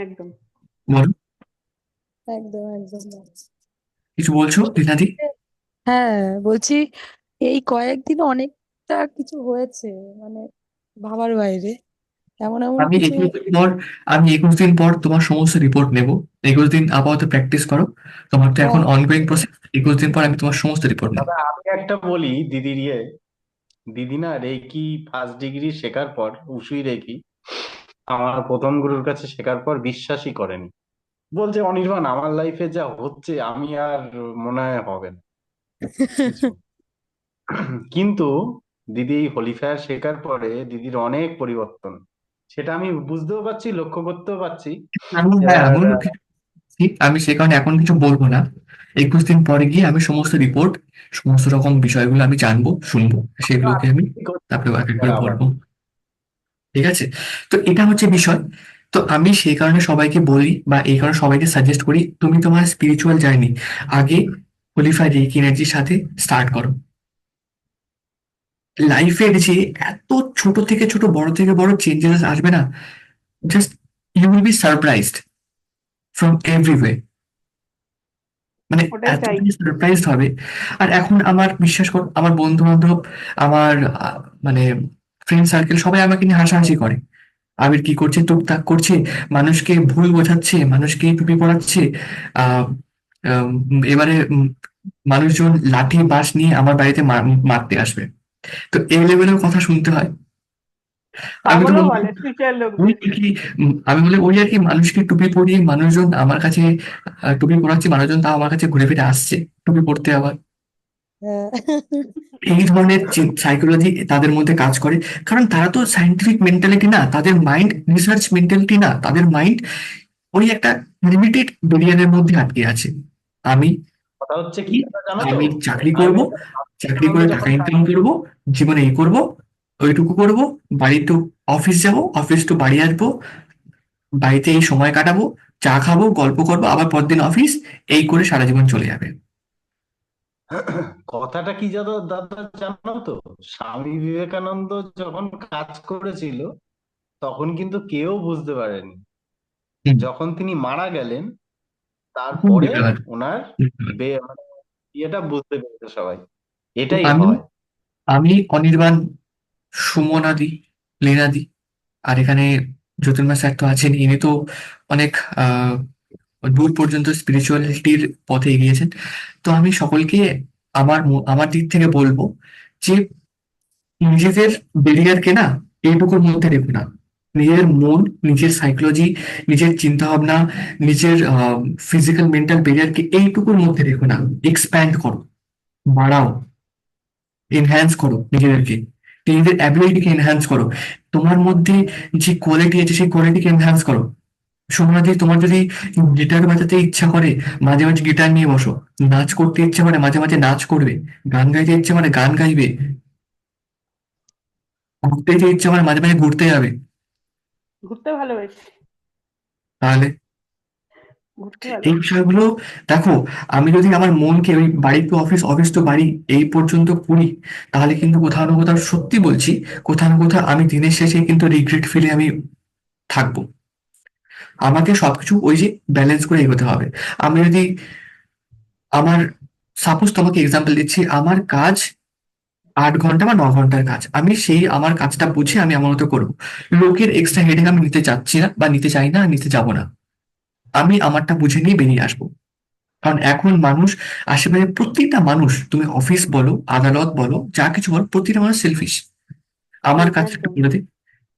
একদম।
বলো,
একদম একদম।
কিছু বলছো রীনাদি?
হ্যাঁ, বলছি এই কয়েকদিন অনেকটা কিছু হয়েছে, মানে ভাবার বাইরে, এমন এমন
আমি
কিছু।
21 দিন পর, আমি 21 দিন পর তোমার সমস্ত রিপোর্ট নেব। 21 দিন আপাতত প্র্যাকটিস করো, তোমার তো এখন
হ্যাঁ,
অনগোয়িং প্রসেস। 21 দিন পর আমি তোমার সমস্ত রিপোর্ট নেব।
দাদা আমি একটা বলি দিদির দিদি না রেকি ফার্স্ট ডিগ্রি শেখার পর উসুই রেকি আমার প্রথম গুরুর কাছে শেখার পর বিশ্বাসই করেনি। বলছে অনির্বাণ আমার লাইফে যা হচ্ছে আমি আর মনে হয় হবে না কিছু। কিন্তু দিদি এই হোলিফায়ার শেখার পরে দিদির অনেক পরিবর্তন, সেটা আমি বুঝতেও পারছি, লক্ষ্য করতেও পারছি।
আমি, হ্যাঁ,
এবার
এমন কিছু আমি সে কারণে এখন কিছু বলবো না। 21 দিন পরে গিয়ে আমি সমস্ত রিপোর্ট, সমস্ত রকম বিষয়গুলো আমি জানবো, শুনবো, সেগুলোকে আমি তারপরে এক এক করে
আবার
বলবো। ঠিক আছে? তো এটা হচ্ছে বিষয়। তো আমি সেই কারণে সবাইকে বলি বা এই কারণে সবাইকে সাজেস্ট করি, তুমি তোমার স্পিরিচুয়াল জার্নি আগে হোলিফাই রেকি এনার্জির সাথে স্টার্ট করো। লাইফের যে এত ছোট থেকে ছোট, বড় থেকে বড় চেঞ্জেস আসবে না, just you will be surprised from everyway. মানে
ওটাই চাই।
এতটাই সারপ্রাইজড হবে। আর এখন আমার বিশ্বাস কর, আমার বন্ধু বান্ধব, আমার মানে ফ্রেন্ড সার্কেল সবাই আমাকে নিয়ে হাসাহাসি করে আবির কি করছে, টুকটাক করছে, মানুষকে ভুল বোঝাচ্ছে, মানুষকে টুপি পড়াচ্ছে। আহ এবারে মানুষজন লাঠি বাঁশ নিয়ে আমার বাড়িতে মারতে আসবে। তো এই লেভেলের কথা শুনতে হয়। আমি তো
পাগলও
বলবো
বলে স্পিরিচুয়াল
ওই
লোকদের।
আর কি, আমি বলি ওই আর কি, মানুষকে টুপি পরিয়ে মানুষজন আমার কাছে টুপি পরাচ্ছে, মানুষজন তা আমার কাছে ঘুরে ফিরে আসছে টুপি পরতে আবার।
হ্যাঁ।
এই ধরনের সাইকোলজি তাদের মধ্যে কাজ করে, কারণ তারা তো সায়েন্টিফিক মেন্টালিটি না, তাদের মাইন্ড রিসার্চ মেন্টালিটি না, তাদের মাইন্ড ওই একটা লিমিটেড ব্যারিয়ারের মধ্যে আটকে আছে। আমি
কথা হচ্ছে কি দাদা জানো তো,
আমি চাকরি
আমি
করব,
একটা
চাকরি
আনন্দ
করে টাকা
যখন কাজ
ইনকাম করব, জীবনে এই করব, ওইটুকু করব, বাড়ি টু অফিস যাব, অফিস টু বাড়ি আসবো, বাড়িতে এই সময় কাটাবো, চা খাবো, গল্প করবো, আবার পরদিন অফিস, এই করে সারা জীবন চলে যাবে।
কথাটা কি দাদা দাদা জানো তো, স্বামী বিবেকানন্দ যখন কাজ করেছিল তখন কিন্তু কেউ বুঝতে পারেনি।
হুম,
যখন তিনি মারা গেলেন
খুব
তারপরে
ধন্যবাদ।
ওনার মানে ইয়েটা বুঝতে পেরেছে সবাই,
তো
এটাই
আমি
হয়।
আমি অনির্বাণ, সুমনাদি, লীনাদি, আর এখানে জ্যোতির্ময় স্যার তো আছেন, ইনি তো অনেক আহ দূর পর্যন্ত স্পিরিচুয়ালিটির পথে এগিয়েছেন। তো আমি সকলকে আমার দিক থেকে বলবো যে নিজেদের ব্যারিয়ারকে না এইটুকুর মধ্যে রেখো না। নিজের মন, নিজের সাইকোলজি, নিজের চিন্তা ভাবনা, নিজের ফিজিক্যাল মেন্টাল ব্যারিয়ারকে এইটুকুর মধ্যে রেখো না, এক্সপ্যান্ড করো, বাড়াও, এনহ্যান্স করো নিজেদেরকে, নিজেদের অ্যাবিলিটিকে এনহ্যান্স করো। তোমার মধ্যে যে কোয়ালিটি আছে সেই কোয়ালিটিকে এনহ্যান্স করো। সোমনাথি, তোমার যদি গিটার বাজাতে ইচ্ছা করে, মাঝে মাঝে গিটার নিয়ে বসো। নাচ করতে ইচ্ছে করে, মাঝে মাঝে নাচ করবে। গান গাইতে ইচ্ছে করে, গান গাইবে। ঘুরতে যেতে ইচ্ছে করে, মাঝে মাঝে ঘুরতে যাবে।
ঘুরতে ভালোবাসি,
তাহলে
ঘুরতে
এই
ভালোবাসি।
বিষয়গুলো দেখো, আমি যদি আমার মনকে ওই বাড়ি টু অফিস, অফিস টু বাড়ি এই পর্যন্ত করি, তাহলে কিন্তু কোথাও না কোথাও, সত্যি বলছি, কোথাও না কোথাও আমি দিনের শেষে কিন্তু রিগ্রেট ফিলে আমি থাকবো। আমাকে সবকিছু ওই যে ব্যালেন্স করে এগোতে হবে। আমি যদি আমার, সাপোজ তোমাকে এক্সাম্পল দিচ্ছি, আমার কাজ 8 ঘন্টা বা 9 ঘন্টার কাজ, আমি সেই আমার কাজটা বুঝে আমি আমার মতো করবো। লোকের এক্সট্রা হেডেক আমি নিতে চাচ্ছি না, বা নিতে চাই না, নিতে যাব না। আমি আমারটা বুঝে নিয়ে বেরিয়ে আসবো। কারণ এখন মানুষ, আশেপাশে প্রত্যেকটা মানুষ, তুমি অফিস বলো, আদালত বলো, যা কিছু বলো, প্রতিটা মানুষ সেলফিশ। আমার কাজটা একটু
একদম।
করে দে,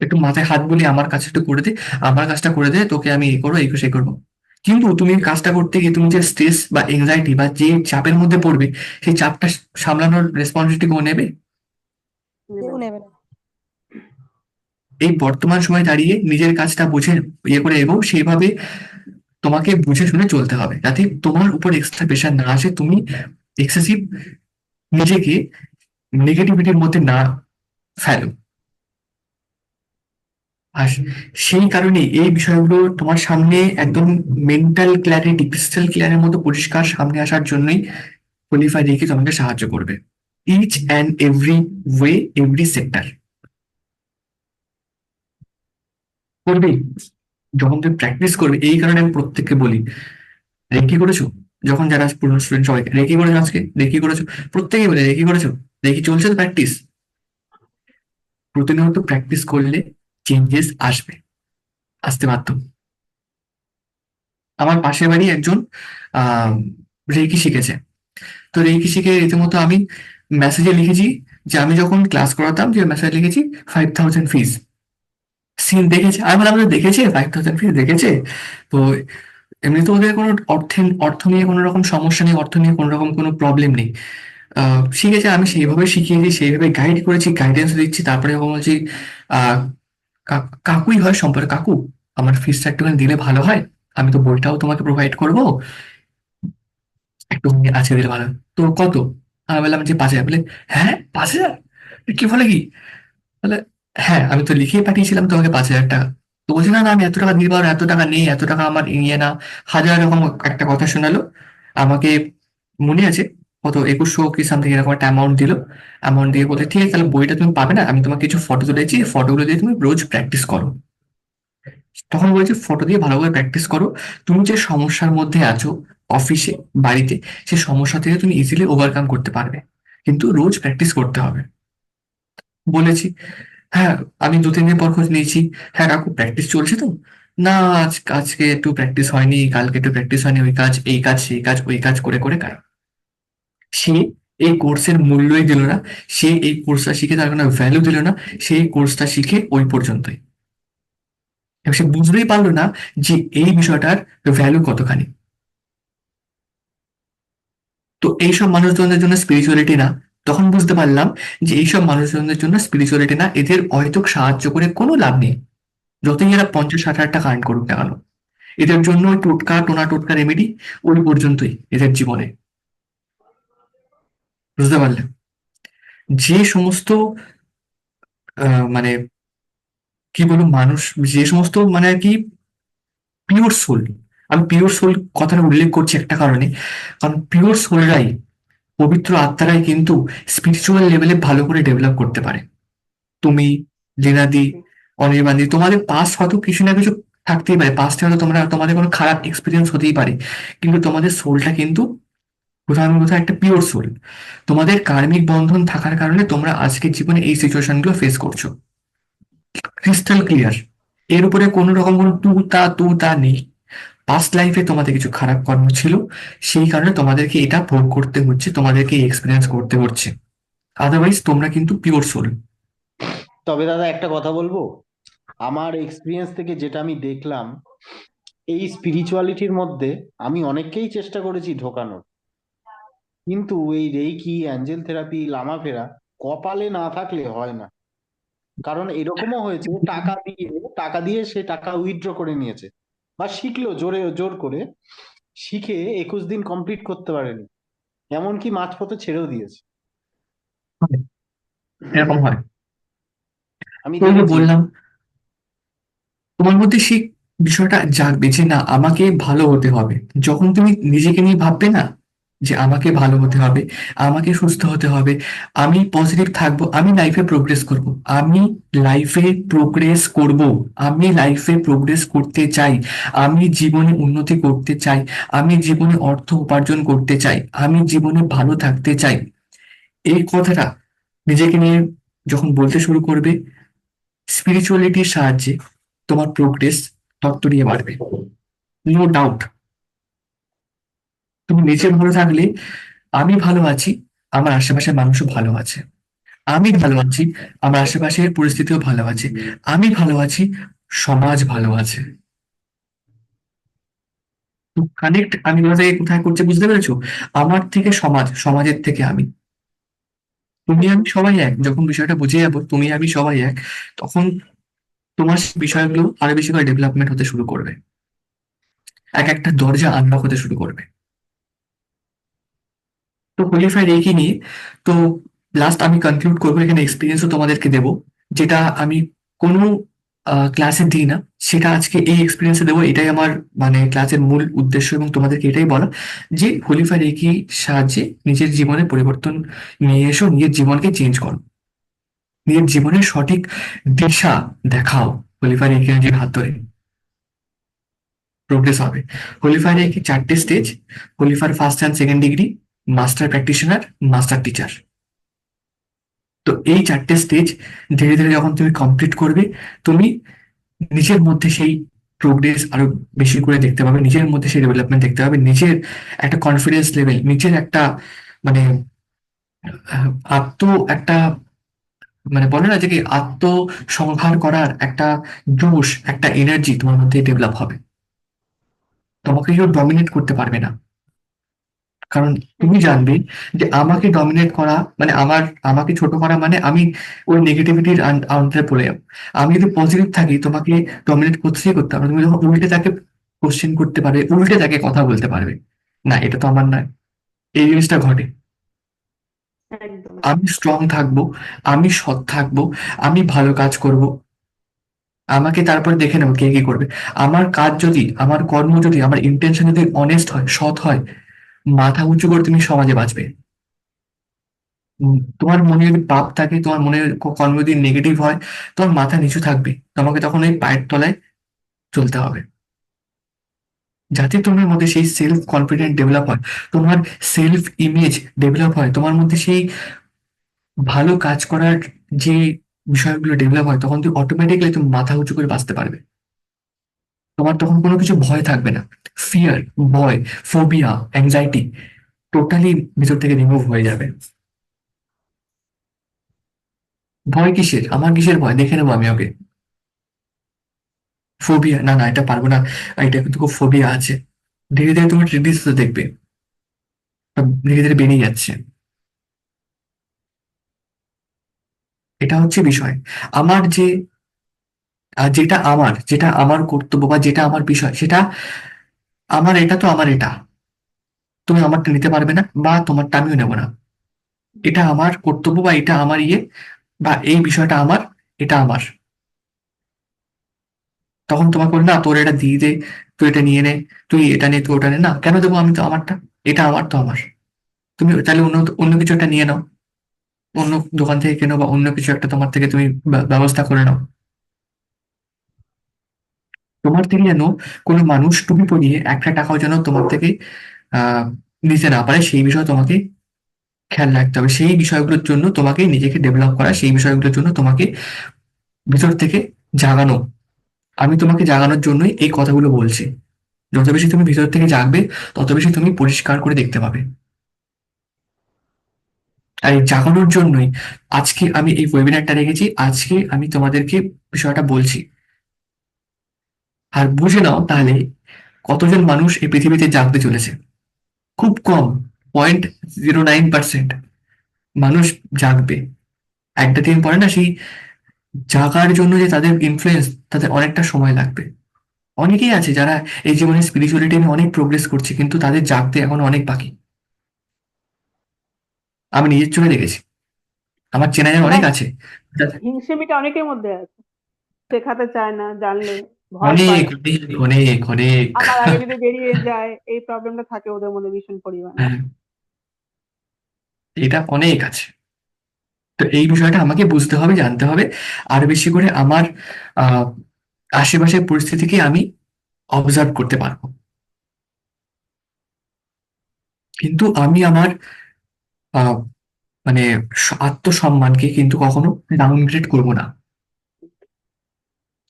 একটু মাথায় হাত বলি, আমার কাজটা একটু করে দে, আমার কাজটা করে দে, তোকে আমি এই করবো, এই সেই করবো। কিন্তু তুমি কাজটা করতে গিয়ে তুমি যে স্ট্রেস বা এংজাইটি বা যে চাপের মধ্যে পড়বে, সেই চাপটা সামলানোর রেসপন্সিবিলিটি কেউ নেবে?
নেবে
কেউ
না।
নেবে না।
এই বর্তমান সময়ে দাঁড়িয়ে নিজের কাজটা বুঝে ইয়ে করে এগো, সেইভাবে তোমাকে বুঝে শুনে চলতে হবে, যাতে তোমার উপর এক্সট্রা প্রেশার না আসে, তুমি এক্সেসিভ নিজেকে নেগেটিভিটির মধ্যে না ফেলো। আর সেই কারণে এই বিষয়গুলো তোমার সামনে একদম মেন্টাল ক্ল্যারিটি, ক্রিস্টাল ক্লিয়ারের মতো পরিষ্কার সামনে আসার জন্যই কোয়ালিফাই রেখে তোমাকে সাহায্য করবে, each and every way, every sector করবে। যখন তুমি প্র্যাকটিস করবে, এই কারণে আমি প্রত্যেককে বলি, রেকি করেছো? যখন যারা পুরনো স্টুডেন্ট সবাইকে, রেকি করেছো, আজকে রেকি করেছো, প্রত্যেকেই বলে রেকি করেছো, রেকি চলছে তো প্র্যাকটিস। প্রতিনিয়ত প্র্যাকটিস করলে চেঞ্জেস আসবে, আসতে বাধ্য। আমার পাশের বাড়ি একজন আহ রেকি শিখেছে। তো রেকি শিখে রীতিমতো আমি মেসেজে লিখেছি যে আমি যখন ক্লাস করাতাম, যে মেসেজ লিখেছি 5,000 ফিস। সিন দেখেছে, আমি বললাম যে দেখেছে 5,000 ফিস দেখেছে। তো এমনি তো ওদের কোনো অর্থ নিয়ে কোনো রকম সমস্যা নেই, অর্থ নিয়ে কোনো রকম কোনো প্রবলেম নেই। শিখেছে, আমি সেইভাবে শিখিয়েছি, সেইভাবে গাইড করেছি, গাইডেন্স দিচ্ছি। তারপরে যখন বলছি আহ কাকুই হয় সম্পর্কে, কাকু আমার ফিসটা একটুখানি দিলে ভালো হয়, আমি তো বইটাও তোমাকে প্রোভাইড করবো, একটু আছে দিলে ভালো হয়। তো কত? আমি বললাম যে 5,000। বলে হ্যাঁ, 5,000? কি বলে কি? বলে হ্যাঁ, আমি তো লিখিয়ে পাঠিয়েছিলাম তোমাকে 5,000 টাকা। তো বলছে না না, আমি এত টাকা দিতে পারবো না, এত টাকা নেই, এত টাকা আমার ইয়ে না। হাজার রকম একটা কথা শোনালো আমাকে, মনে আছে কত, 2,100 কি সামথিং এরকম একটা অ্যামাউন্ট দিল। অ্যামাউন্ট দিয়ে বলে ঠিক আছে, তাহলে বইটা তুমি পাবে না, আমি তোমাকে কিছু ফটো তুলেছি, ফটোগুলো দিয়ে তুমি রোজ প্র্যাকটিস করো। তখন বলেছে ফটো দিয়ে ভালো করে প্র্যাকটিস করো, তুমি যে সমস্যার মধ্যে আছো অফিসে, বাড়িতে, সেই সমস্যা থেকে তুমি ইজিলি ওভারকাম করতে পারবে, কিন্তু রোজ প্র্যাকটিস করতে হবে। বলেছি, হ্যাঁ, আমি 2-3 দিন পর খোঁজ নিয়েছি। হ্যাঁ কাকু, প্র্যাকটিস চলছে তো? না, আজকে একটু প্র্যাকটিস হয়নি, কালকে একটু প্র্যাকটিস হয়নি, ওই কাজ এই কাজ সেই কাজ ওই কাজ করে করে কাজ। সে এই কোর্সের মূল্যই দিল না, সে এই কোর্সটা শিখে তার কোনো ভ্যালু দিল না, সেই কোর্সটা শিখে ওই পর্যন্তই। এবং সে বুঝতেই পারলো না যে এই বিষয়টার ভ্যালু কতখানি। তো এইসব মানুষজনদের জন্য স্পিরিচুয়ালিটি না। তখন বুঝতে পারলাম যে এইসব মানুষজনদের জন্য স্পিরিচুয়ালিটি না, এদের হয়তো সাহায্য করে কোনো লাভ নেই, যতই এরা 50-60 হাজার টাকা আর্ন করুক না কেন। এদের জন্য ওই টোটকা টোনা টোটকা রেমেডি ওই পর্যন্তই এদের জীবনে। বুঝতে পারলেন? যে সমস্ত মানে কি বলবো মানুষ, যে সমস্ত মানে আর কি পিওর সোল, আমি পিওর সোল কথাটা উল্লেখ করছি একটা কারণে, কারণ পিওর সোলরাই, পবিত্র আত্মারাই কিন্তু স্পিরিচুয়াল লেভেলে ভালো করে ডেভেলপ করতে পারে। তুমি, লীনাদি, অনির্বাণদি, তোমাদের পাস্ট হয়তো কিছু না কিছু থাকতেই পারে, পাস্টে হয়তো তোমাদের কোনো খারাপ এক্সপিরিয়েন্স হতেই পারে, কিন্তু তোমাদের সোলটা কিন্তু কোথাও না কোথাও একটা পিওর সোল। তোমাদের কার্মিক বন্ধন থাকার কারণে তোমরা আজকের জীবনে এই সিচুয়েশন গুলো ফেস করছো, ক্রিস্টাল ক্লিয়ার। এর উপরে কোনো রকম কোনো তু তা নেই। পাস্ট লাইফে তোমাদের কিছু খারাপ কর্ম ছিল, সেই কারণে তোমাদেরকে এটা ভোগ করতে হচ্ছে, তোমাদেরকে এক্সপিরিয়েন্স করতে হচ্ছে। আদারওয়াইজ তোমরা কিন্তু পিওর সোল।
তবে দাদা একটা কথা বলবো, আমার এক্সপিরিয়েন্স থেকে যেটা আমি দেখলাম, এই স্পিরিচুয়ালিটির মধ্যে আমি অনেককেই চেষ্টা করেছি ঢোকানোর, কিন্তু এই রেইকি, অ্যাঞ্জেল থেরাপি, লামা ফেরা কপালে না থাকলে হয় না। কারণ এরকমও হয়েছে, টাকা দিয়ে সে টাকা উইথড্র করে নিয়েছে বা শিখলো জোর করে, শিখে 21 দিন কমপ্লিট করতে পারেনি, এমনকি মাঝপথে ছেড়েও দিয়েছে।
এরকম হয়।
আমি
ওই যে
দেখেছি।
বললাম, তোমার মধ্যে সেই বিষয়টা জাগবে যে না, আমাকে ভালো হতে হবে। যখন তুমি নিজেকে নিয়ে ভাববে না যে আমাকে ভালো হতে হবে, আমাকে সুস্থ হতে হবে, আমি পজিটিভ থাকবো, আমি লাইফে প্রোগ্রেস করব, আমি লাইফে প্রোগ্রেস করব, আমি লাইফে প্রোগ্রেস করতে চাই, আমি জীবনে উন্নতি করতে চাই, আমি জীবনে অর্থ উপার্জন করতে চাই, আমি জীবনে ভালো থাকতে চাই, এই কথাটা নিজেকে নিয়ে যখন বলতে শুরু করবে, স্পিরিচুয়ালিটির সাহায্যে তোমার প্রোগ্রেস তত্তরিয়ে বাড়বে, নো ডাউট। তুমি নিজে ভালো থাকলে, আমি ভালো আছি, আমার আশেপাশের মানুষও ভালো আছে, আমি ভালো আছি, আমার আশেপাশের পরিস্থিতিও ভালো আছে, আমি ভালো আছি, সমাজ ভালো আছে। তো কানেক্ট আমি কোথায় করছি বুঝতে পেরেছো? আমার থেকে সমাজ, সমাজের থেকে আমি, তুমি আমি
একদম।
সবাই এক। যখন বিষয়টা বুঝে যাবো তুমি আমি সবাই এক, তখন তোমার বিষয়গুলো আরো বেশি করে ডেভেলপমেন্ট হতে শুরু করবে, এক একটা দরজা আনলক হতে শুরু করবে। তো কোয়ালিফাই রেখে নিয়ে, তো লাস্ট আমি কনক্লুড করবো, এখানে এক্সপিরিয়েন্সও তোমাদেরকে দেবো, যেটা আমি কোনো ক্লাসে দিই না, সেটা আজকে এই এক্সপিরিয়েন্সে দেবো। এটাই আমার মানে ক্লাসের মূল উদ্দেশ্য, এবং তোমাদেরকে এটাই বলা যে হোলিফাই রেকি সাহায্যে নিজের জীবনে পরিবর্তন নিয়ে এসো, নিজের জীবনকে চেঞ্জ করো, নিজের জীবনের সঠিক দিশা দেখাও। হোলিফাই রেকি যে হাত ধরে প্রোগ্রেস হবে। হোলিফায়ারে কি 4টে stage: holy fire first and second degree, master practitioner, master teacher. তো এই 4টে স্টেজ ধীরে ধীরে যখন তুমি কমপ্লিট করবে, তুমি নিজের মধ্যে সেই প্রোগ্রেস আরো বেশি করে দেখতে পাবে, নিজের মধ্যে সেই ডেভেলপমেন্ট দেখতে পাবে, নিজের একটা কনফিডেন্স লেভেল, নিজের একটা মানে আহ, আত্ম একটা মানে বলে না যে কি আত্মসংহার করার একটা জোশ, একটা এনার্জি তোমার মধ্যে ডেভেলপ হবে। তোমাকে কেউ ডমিনেট করতে পারবে না, কারণ তুমি
একদম।
জানবে যে আমাকে ডমিনেট করা মানে আমাকে ছোট করা মানে আমি ওই নেগেটিভিটির আন্ডারে পড়ে যাবো। আমি যদি পজিটিভ থাকি, তোমাকে ডমিনেট করতে হবে, তুমি যখন উল্টে তাকে কোশ্চেন করতে পারবে, উল্টে তাকে কথা বলতে পারবে, না এটা তো আমার নয়, এই জিনিসটা ঘটে।
একদম।
আমি স্ট্রং থাকবো, আমি সৎ থাকবো, আমি ভালো কাজ করব, আমাকে তারপরে দেখে নেবো কে কি করবে। আমার কাজ যদি, আমার কর্ম যদি, আমার ইন্টেনশন যদি অনেস্ট হয়, সৎ হয়, মাথা উঁচু করে তুমি সমাজে বাঁচবে। তোমার মনে যদি পাপ থাকে, তোমার মনের কর্ম যদি নেগেটিভ হয়, তোমার মাথা নিচু থাকবে, তোমাকে তখন ওই পায়ের তলায় চলতে হবে, যাতে তোমার মধ্যে সেই সেলফ কনফিডেন্ট ডেভেলপ হয়, তোমার সেলফ ইমেজ ডেভেলপ হয়, তোমার মধ্যে সেই ভালো কাজ করার যে বিষয়গুলো ডেভেলপ হয়, তখন তুমি অটোমেটিক্যালি তুমি মাথা উঁচু করে বাঁচতে পারবে। তোমার তখন কোনো কিছু ভয় থাকবে না। ফিয়ার, ভয়, ফোবিয়া, অ্যাংজাইটি টোটালি ভিতর থেকে রিমুভ হয়ে যাবে। ভয় কিসের? আমার কিসের ভয়? দেখে নেবো আমি ওকে। ফোবিয়া, না না এটা পারবো না, এটা কিন্তু খুব ফোবিয়া আছে। ধীরে ধীরে তুমি ট্রিটিস দেখবে সব ধীরে ধীরে বেরিয়ে যাচ্ছে। এটা হচ্ছে বিষয়। আমার যে যেটা আমার কর্তব্য বা যেটা আমার বিষয়, সেটা আমার, এটা তো আমার, এটা তুমি আমারটা নিতে পারবে না বা তোমারটা আমিও নেবো না। এটা আমার কর্তব্য বা এটা আমার ইয়ে, বা এই বিষয়টা আমার, এটা আমার। তখন তোমাকে বলে, না তোর এটা দিয়ে দে, তুই এটা নিয়ে নে, তুই এটা নে, তুই ওটা নে। না, কেন দেবো? আমি তো আমারটা, এটা আমার তো আমার। তুমি তাহলে অন্য অন্য কিছু একটা নিয়ে নাও, অন্য দোকান থেকে কেনো, বা অন্য কিছু একটা তোমার থেকে তুমি ব্যবস্থা করে নাও। তোমার থেকে যেন কোনো মানুষ টুপি পরিয়ে একটা টাকাও যেন তোমার থেকে আহ নিতে না পারে, সেই বিষয়ে তোমাকে খেয়াল রাখতে হবে। সেই বিষয়গুলোর জন্য তোমাকে নিজেকে ডেভেলপ করা, সেই বিষয়গুলোর জন্য তোমাকে ভিতর থেকে জাগানো। আমি তোমাকে জাগানোর জন্যই এই কথাগুলো বলছি। যত বেশি তুমি ভিতর থেকে জাগবে, তত বেশি তুমি পরিষ্কার করে দেখতে পাবে। আর এই জাগানোর জন্যই আজকে আমি এই ওয়েবিনারটা রেখেছি। আজকে আমি তোমাদেরকে বিষয়টা বলছি। আর বুঝে নাও তাহলে কতজন মানুষ এই পৃথিবীতে জাগতে চলেছে। খুব কম, 0.09% মানুষ জাগবে। একটা দিন পরে না সেই জাগার জন্য যে তাদের ইনফ্লুয়েন্স, তাদের অনেকটা সময় লাগবে। অনেকেই আছে যারা এই জীবনে স্পিরিচুয়ালিটি নিয়ে অনেক প্রোগ্রেস করছে, কিন্তু তাদের জাগতে এখন অনেক বাকি। আমি নিজের চোখে দেখেছি, আমার চেনা জানা
আবার
অনেক আছে যাদের
হিংসেমিটা অনেকের মধ্যে আছে, শেখাতে চায় না, জানলে ভয় পায়।
অনেক অনেক অনেক অনেক।
আমার আগে যদি বেরিয়ে যায়, এই প্রবলেমটা থাকে ওদের মধ্যে ভীষণ পরিমাণে।
হ্যাঁ, এটা অনেক আছে। তো এই বিষয়টা আমাকে বুঝতে হবে, জানতে হবে। আর বেশি করে আমার আহ আশেপাশের পরিস্থিতিকে আমি অবজার্ভ করতে পারবো। কিন্তু আমি আমার আহ মানে আত্মসম্মানকে কিন্তু কখনো ডাউনগ্রেড করবো না।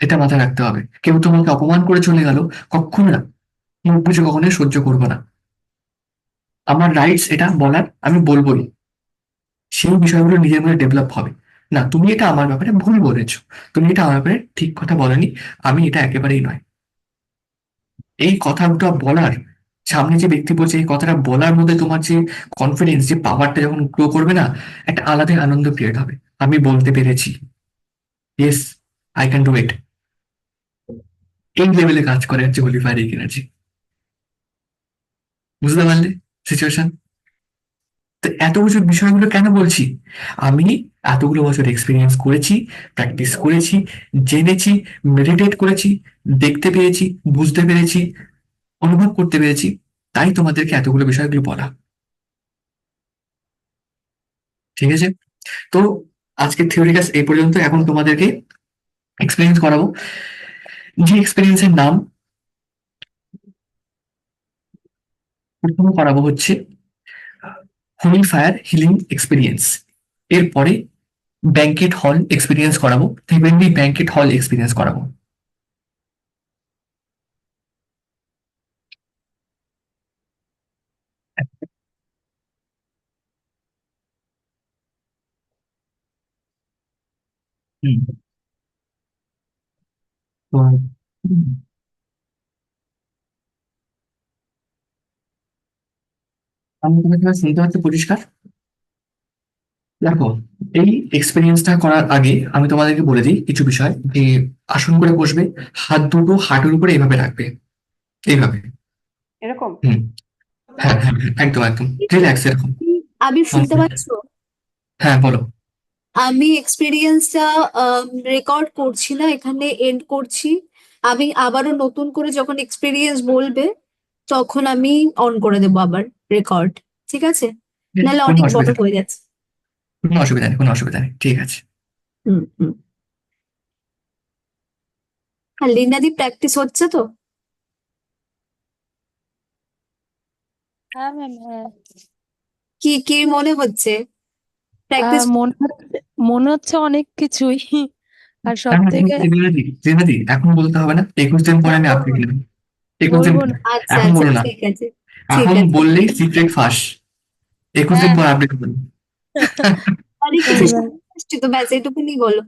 এটা মাথায় রাখতে হবে। কেউ তোমাকে অপমান করে চলে গেল, কখনো না, মুখ বুঝে কখনোই সহ্য করবো না। আমার রাইটস এটা বলার, আমি বলবোই। সেই বিষয়গুলো নিজের মধ্যে ডেভেলপ হবে। না, তুমি এটা আমার ব্যাপারে ভুল বলেছো, তুমি এটা আমার ব্যাপারে ঠিক কথা বলনি, আমি এটা একেবারেই নয়। এই কথাটা বলার, সামনে যে ব্যক্তি বলছে এই কথাটা বলার মধ্যে তোমার যে কনফিডেন্স, যে পাওয়ারটা যখন গ্রো করবে না, একটা আলাদাই আনন্দ ক্রিয়েট হবে। আমি বলতে পেরেছি, yes, I can do it. এই লেভেলে কাজ করে হচ্ছে হোলি ফায়ার এনার্জি। বুঝতে পারলে সিচুয়েশন? তো এত কিছু বিষয়গুলো কেন বলছি? আমি এতগুলো বছর এক্সপিরিয়েন্স করেছি, প্র্যাকটিস করেছি, জেনেছি, মেডিটেট করেছি, দেখতে পেরেছি, বুঝতে পেরেছি, অনুভব করতে পেরেছি। তাই তোমাদেরকে এতগুলো বিষয়গুলো বলা। ঠিক আছে? তো আজকে থিওরি ক্লাস এই পর্যন্ত। এখন তোমাদেরকে এক্সপিরিয়েন্স করাবো। যে এক্সপিরিয়েন্সের নাম প্রথমে করাবো হচ্ছে হোলি ফায়ার হিলিং এক্সপিরিয়েন্স। এরপরে ব্যাংকেট হল এক্সপিরিয়েন্স করাবো, হেভেনলি ব্যাংকেট হল এক্সপিরিয়েন্স করাবো। হুম, তো আমি তোমাকে শুনতে পাচ্ছি পরিষ্কার? দেখো, এই এক্সপিরিয়েন্সটা করার আগে আমি তোমাদেরকে বলে দিই কিছু বিষয়। যে আসন করে বসবে, হাত দুটো হাঁটুর উপরে এইভাবে রাখবে, এইভাবে।
এরকম?
হুম, হ্যাঁ হ্যাঁ হ্যাঁ, একদম একদম রিল্যাক্স এরকম।
আমি শুনতে
confident।
পাচ্ছ?
হ্যাঁ বলো।
আমি এক্সপিরিয়েন্সটা রেকর্ড করছি না, এখানে এন্ড করছি। আমি আবারও নতুন করে যখন এক্সপিরিয়েন্স বলবে তখন আমি অন করে দেবো আবার রেকর্ড। ঠিক আছে? নাহলে
কোনো
অনেক বড়
অসুবিধা নেই,
হয়ে যাচ্ছে।
কোনো অসুবিধা নেই, কোনো অসুবিধা নেই, ঠিক আছে।
হুম হুম। আর লিনাদি প্র্যাকটিস হচ্ছে তো?
হ্যাঁ ম্যাম, হ্যাঁ।
কি কি মনে হচ্ছে? প্র্যাকটিস
মনে হচ্ছে অনেক কিছুই। আর সব
এখন
থেকে
রিনাদি এখন বলতে হবে না, 21 দিন পরে আমি আপডেট নেব। 21 দিন
বলবো
পরে।
না।
আচ্ছা
এখন
আচ্ছা
বলো না,
ঠিক আছে ঠিক
এখন
আছে
বললেই সিক্রেট ফাঁস। 21 দিন
হ্যাঁ
পর আপডেট করবো।
অনেক কিছু
এবার
শুনতে পাচ্ছি তো, ব্যাস এটুকুনি বলো।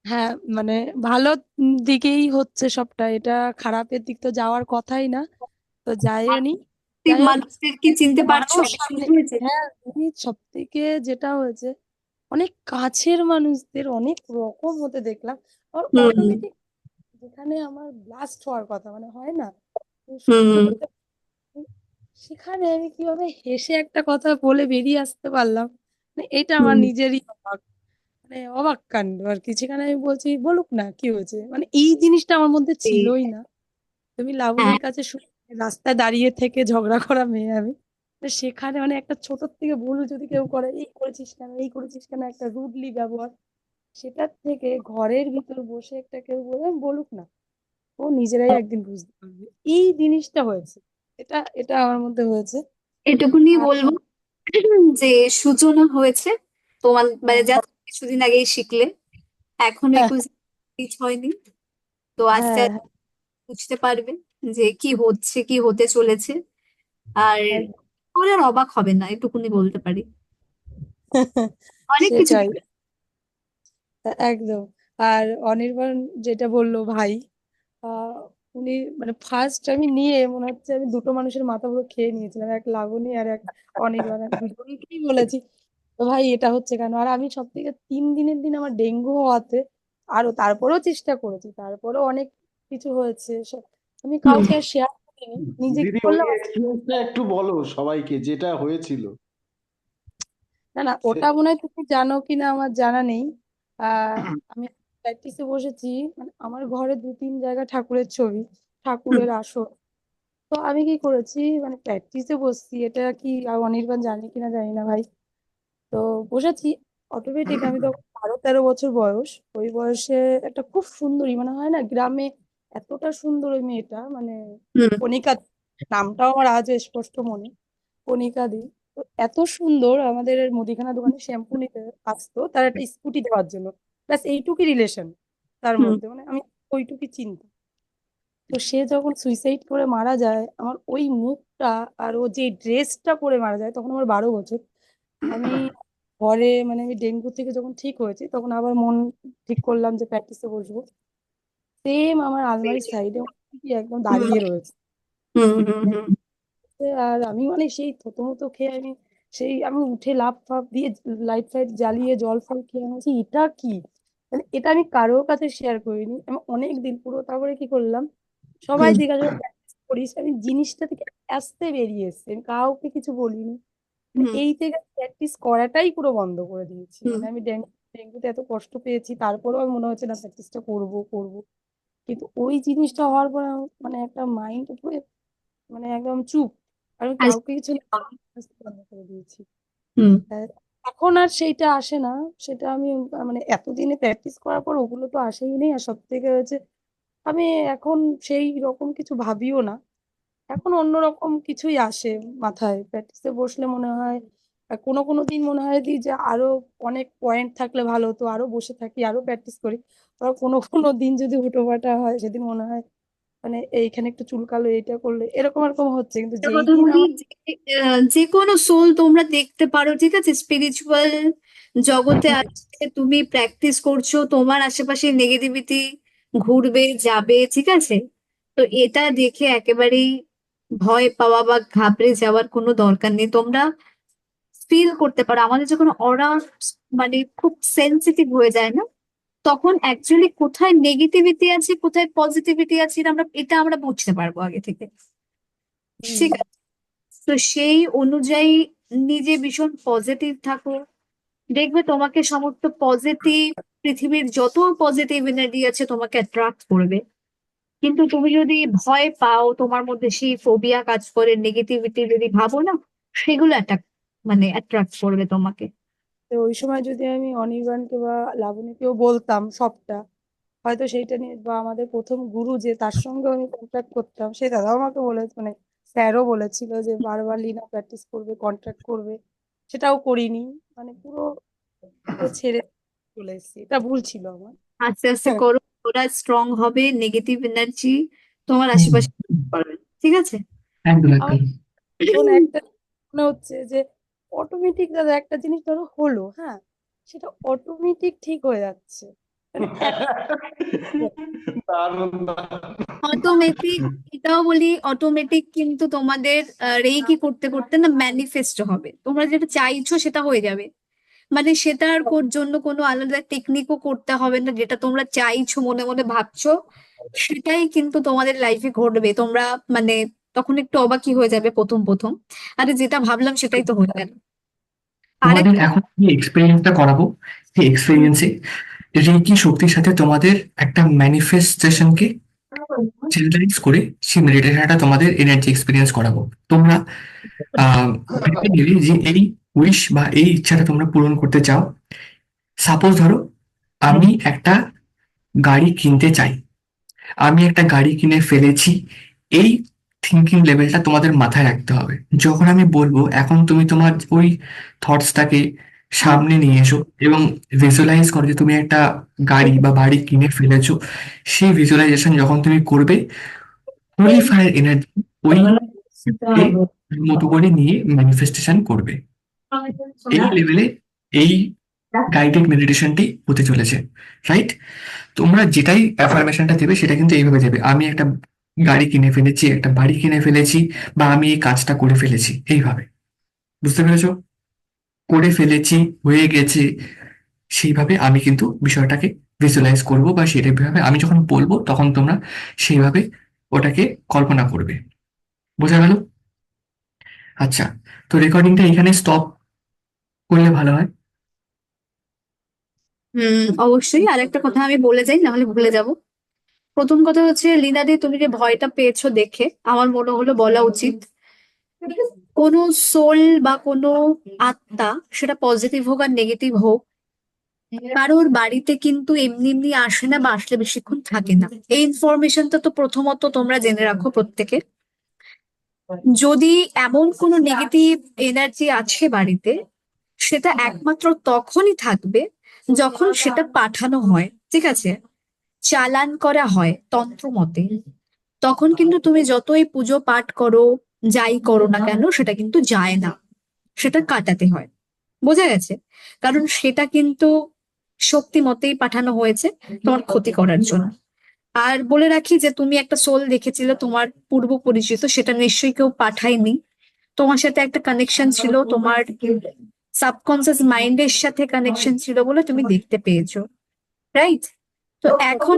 হ্যাঁ মানে ভালো দিকেই হচ্ছে সবটা, এটা খারাপের দিক তো যাওয়ার কথাই না। তো যাইনি,
ঠিক
যাই হোক।
মানুষদেরকে চিনতে পারছো
মানুষ
কিছু
সামনে,
হয়েছে?
হ্যাঁ সব থেকে যেটা হয়েছে, অনেক কাছের মানুষদের অনেক রকম হতে দেখলাম। আর
হুম
অটোমেটিক যেখানে আমার ব্লাস্ট হওয়ার কথা, মানে হয় না যে সহ্য
হুম
করতে পারি, সেখানে আমি কিভাবে হেসে একটা কথা বলে বেরিয়ে আসতে পারলাম, মানে এটা আমার
হুম
নিজেরই অবাক, মানে অবাক কাণ্ড আর কি। সেখানে আমি বলছি বলুক না কি হয়েছে, মানে এই জিনিসটা আমার মধ্যে
ঠিক।
ছিলই না। তুমি
হ্যাঁ
লাবণীর কাছে রাস্তায় দাঁড়িয়ে থেকে ঝগড়া করা মেয়ে আমি, তো সেখানে মানে একটা ছোট থেকে ভুল যদি কেউ করে, এই করেছিস কেন, এই করেছিস কেন, একটা রুডলি ব্যবহার, সেটার থেকে ঘরের ভিতর বসে একটা কেউ বলে বলুক না, ও নিজেরাই একদিন বুঝতে পারবে। এই জিনিসটা হয়েছে, এটা এটা আমার মধ্যে হয়েছে।
এটুকুনি
আর
বলবো যে সূচনা হয়েছে তোমার, মানে
হ্যাঁ
যা কিছুদিন আগেই শিখলে, এখনো
হ্যাঁ
21 হয়নি। তো আস্তে
হ্যাঁ
আস্তে বুঝতে পারবে যে কি হচ্ছে কি হতে চলেছে। আর
হ্যাঁ,
পরে আর অবাক হবে না, এটুকুনি বলতে পারি। অনেক কিছু
সেটাই একদম। আর অনির্বাণ যেটা বললো ভাই, আহ উনি মানে ফার্স্ট আমি নিয়ে মনে হচ্ছে আমি দুটো মানুষের মাথা পুরো খেয়ে নিয়েছিলাম, এক লাবণী আর এক অনির্বাণ, আমি দুজনকেই বলেছি তো ভাই এটা হচ্ছে কেন। আর আমি সব থেকে 3 দিনের দিন আমার ডেঙ্গু হওয়াতে আরো তারপরেও চেষ্টা করেছি, তারপরেও অনেক কিছু হয়েছে আমি
হুম
কাউকে শেয়ার করিনি, নিজে কি
দিদি ওই
করলাম।
এক্সপিরিয়েন্সটা একটু বলো সবাইকে, যেটা হয়েছিল।
না না,
সে-
ওটা মনে হয় তুমি জানো কিনা আমার জানা নেই। আমি প্র্যাকটিসে বসেছি, মানে আমার ঘরে 2-3 জায়গা ঠাকুরের ছবি,
হুম
ঠাকুরের আসর। তো আমি কি করেছি, মানে প্র্যাকটিসে বসছি, এটা কি আর অনির্বাণ জানে কিনা জানি না ভাই। তো বসেছি, অটোমেটিক আমি তখন 12-13 বছর বয়স, ওই বয়সে একটা খুব সুন্দরী, মানে হয় না গ্রামে এতটা সুন্দর ওই মেয়েটা, মানে
হুম
কণিকা, নামটাও আমার আজও স্পষ্ট মনে, কণিকা দি। তো এত সুন্দর, আমাদের মুদিখানা দোকানে শ্যাম্পু নিতে আসতো, তার একটা স্কুটি দেওয়ার জন্য, ব্যাস এইটুকুই রিলেশন তার
হুম
মধ্যে, মানে আমি ওইটুকুই চিন্তা। তো সে যখন সুইসাইড করে মারা যায়, আমার ওই মুখটা আর ও যে ড্রেসটা পরে মারা যায়, তখন আমার 12 বছর। আমি ঘরে, মানে আমি ডেঙ্গু থেকে যখন ঠিক হয়েছি, তখন আবার মন ঠিক করলাম যে প্র্যাকটিসে বসবো। সেম আমার আলমারির সাইডে একদম
হুম
দাঁড়িয়ে রয়েছে।
হুম হুম হুম
আর আমি মানে সেই থতমত খেয়ে আমি, সেই আমি উঠে লাফ ফাপ দিয়ে লাইট ফাইট জ্বালিয়ে জল ফল খেয়ে আমি বলছি, এটা কি, মানে এটা আমি কারোর কাছে শেয়ার করিনি আমি অনেক দিন পুরো। তারপরে কি করলাম, সবাই
হুম
জিজ্ঞাসা করে practice করিস, আমি জিনিসটা থেকে আস্তে বেরিয়ে এসেছি, আমি কাউকে কিছু বলিনি। মানে
হুম
এই থেকে প্র্যাকটিস করাটাই পুরো বন্ধ করে দিয়েছি।
হুম
মানে আমি ডেঙ্গুতে এত কষ্ট পেয়েছি, তারপরেও আমার মনে হচ্ছে না প্র্যাকটিসটা করবো করবো। কিন্তু ওই জিনিসটা হওয়ার পর মানে একটা মাইন্ড পুরো মানে একদম চুপ, আমি কাউকে কিছু না বুঝতে বন্ধ করে দিয়েছি।
হুম
আহ, এখন আর সেইটা আসে না, সেটা আমি মানে এতদিনে প্র্যাকটিস করার পর ওগুলো তো আসেই নেই। আর সব থেকে হয়েছে, আমি এখন সেই রকম কিছু ভাবিও না, এখন অন্যরকম কিছুই আসে মাথায়। প্র্যাকটিসে বসলে মনে হয় কোনো কোনো দিন মনে হয় যে আরো অনেক পয়েন্ট থাকলে ভালো হতো, আরো বসে থাকি আরো প্র্যাকটিস করি। আবার কোনো কোনো দিন যদি হুটোপাটা হয়, সেদিন মনে হয় মানে এইখানে একটু চুলকালো, এইটা করলে এরকম এরকম হচ্ছে, কিন্তু
একটা
যেই
কথা
দিন
বলি
আমার
যে কোনো সোল তোমরা দেখতে পারো, ঠিক আছে, স্পিরিচুয়াল জগতে আছে, তুমি প্র্যাকটিস করছো, তোমার আশেপাশে নেগেটিভিটি ঘুরবে যাবে, ঠিক আছে। তো এটা দেখে একেবারেই ভয় পাওয়া বা ঘাবড়ে যাওয়ার কোনো দরকার নেই। তোমরা ফিল করতে পারো, আমাদের যখন অরা মানে খুব সেন্সিটিভ হয়ে যায় না, তখন অ্যাকচুয়ালি কোথায় নেগেটিভিটি আছে কোথায় পজিটিভিটি আছে, এটা আমরা বুঝতে পারবো আগে থেকে,
হুম,
ঠিক আছে। তো সেই অনুযায়ী নিজে ভীষণ পজিটিভ থাকো, দেখবে তোমাকে সমস্ত পজিটিভ, পৃথিবীর যত পজিটিভ এনার্জি আছে তোমাকে অ্যাট্রাক্ট করবে। কিন্তু তুমি যদি ভয় পাও, তোমার মধ্যে সেই ফোবিয়া কাজ করে, নেগেটিভিটি যদি ভাবো না, সেগুলো অ্যাট্রাক্ট করবে তোমাকে।
তো ওই সময় যদি আমি অনির্বাণকে বা লাবণীকেও বলতাম সবটা, হয়তো সেইটা নিয়ে, বা আমাদের প্রথম গুরু যে তার সঙ্গে আমি কন্ট্যাক্ট করতাম, সে দাদাও আমাকে বলে, মানে স্যারও বলেছিল যে বারবার লিনা প্র্যাকটিস করবে, কন্ট্যাক্ট করবে, সেটাও করিনি। মানে পুরো পুরো ছেড়ে চলে এসেছি, এটা ভুল ছিল আমার।
আস্তে আস্তে করো, ওরা স্ট্রং হবে, নেগেটিভ এনার্জি তোমার
হুম,
আশেপাশে পারবে, ঠিক আছে?
একদম
আমার
একদম।
এখন একটা মনে হচ্ছে যে অটোমেটিক, দাদা একটা জিনিস ধরো হলো, হ্যাঁ, সেটা অটোমেটিক ঠিক হয়ে যাচ্ছে, মানে
দারুণ দারুণ।
অটোমেটিক, এটাও বলি অটোমেটিক, কিন্তু তোমাদের রেকি করতে করতে না ম্যানিফেস্ট হবে, তোমরা যেটা চাইছো সেটা হয়ে যাবে। মানে সেটার জন্য কোনো আলাদা টেকনিকও করতে হবে না, যেটা তোমরা চাইছো মনে মনে ভাবছো সেটাই কিন্তু তোমাদের লাইফে ঘটবে। তোমরা মানে তখন একটু অবাকই হয়ে যাবে প্রথম প্রথম, আরে যেটা ভাবলাম সেটাই তো হয়ে গেল।
তোমাদের
আরেকটা,
এখন যে এক্সপেরিয়েন্সটা করাবো, সেই এক্সপেরিয়েন্সে রেকি শক্তির সাথে তোমাদের একটা ম্যানিফেস্টেশনকে চ্যানেলাইজ করে সেই মেডিটেশনটা তোমাদের এনার্জি এক্সপিরিয়েন্স করাবো। তোমরা ভেবে নিলে যে এই উইশ বা এই ইচ্ছাটা তোমরা পূরণ করতে চাও। সাপোজ ধরো আমি একটা গাড়ি কিনতে চাই, আমি একটা গাড়ি কিনে ফেলেছি। এই থিঙ্কিং লেভেলটা তোমাদের মাথায় রাখতে হবে। যখন আমি বলবো এখন তুমি তোমার ওই থটসটাকে সামনে নিয়ে এসো এবং ভিজুয়ালাইজ করো যে তুমি একটা গাড়ি বা বাড়ি কিনে ফেলেছো। সেই ভিজুয়ালাইজেশন যখন তুমি করবে, হোলি ফায়ার এনার্জি ওই কে মতো করে নিয়ে ম্যানিফেস্টেশন করবে। এই লেভেলে এই গাইডেড মেডিটেশনটি হতে চলেছে, রাইট? তোমরা যেটাই অ্যাফার্মেশনটা দেবে সেটা কিন্তু এইভাবে দেবে, আমি একটা গাড়ি কিনে ফেলেছি, একটা বাড়ি কিনে ফেলেছি, বা আমি এই কাজটা করে ফেলেছি। এইভাবে, বুঝতে পেরেছো? করে ফেলেছি, হয়ে গেছে, সেইভাবে আমি কিন্তু বিষয়টাকে ভিজুয়ালাইজ করব, বা সেটা ভাবে আমি যখন বলবো তখন তোমরা সেইভাবে ওটাকে কল্পনা করবে। বোঝা গেল? আচ্ছা, তো রেকর্ডিংটা এখানে স্টপ করলে ভালো হয়।
অবশ্যই আরেকটা কথা আমি বলে যাই, নাহলে ভুলে যাব। প্রথম কথা হচ্ছে লীনাদি, তুমি যে ভয়টা পেয়েছো দেখে আমার মনে হলো বলা উচিত, কোনো সোল বা কোনো আত্মা, সেটা পজিটিভ হোক আর নেগেটিভ হোক, কারোর বাড়িতে কিন্তু এমনি এমনি আসে না বা আসলে বেশিক্ষণ থাকে না। এই ইনফরমেশনটা তো প্রথমত তোমরা জেনে রাখো প্রত্যেকে। যদি এমন কোনো নেগেটিভ এনার্জি আছে বাড়িতে, সেটা একমাত্র তখনই থাকবে যখন সেটা পাঠানো হয়, ঠিক আছে, চালান করা হয় তন্ত্র মতে। তখন কিন্তু তুমি যতই পুজো পাঠ করো, যাই করো না কেন, সেটা কিন্তু যায় না, সেটা কাটাতে হয়। বোঝা গেছে? কারণ সেটা কিন্তু শক্তি মতেই পাঠানো হয়েছে তোমার ক্ষতি করার জন্য। আর বলে রাখি যে তুমি একটা সোল দেখেছিলে তোমার পূর্ব পরিচিত, সেটা নিশ্চয়ই কেউ পাঠায়নি। তোমার সাথে একটা কানেকশন ছিল, তোমার সাবকনসিয়াস মাইন্ডের সাথে কানেকশন ছিল বলে তুমি দেখতে পেয়েছো, রাইট? তো এখন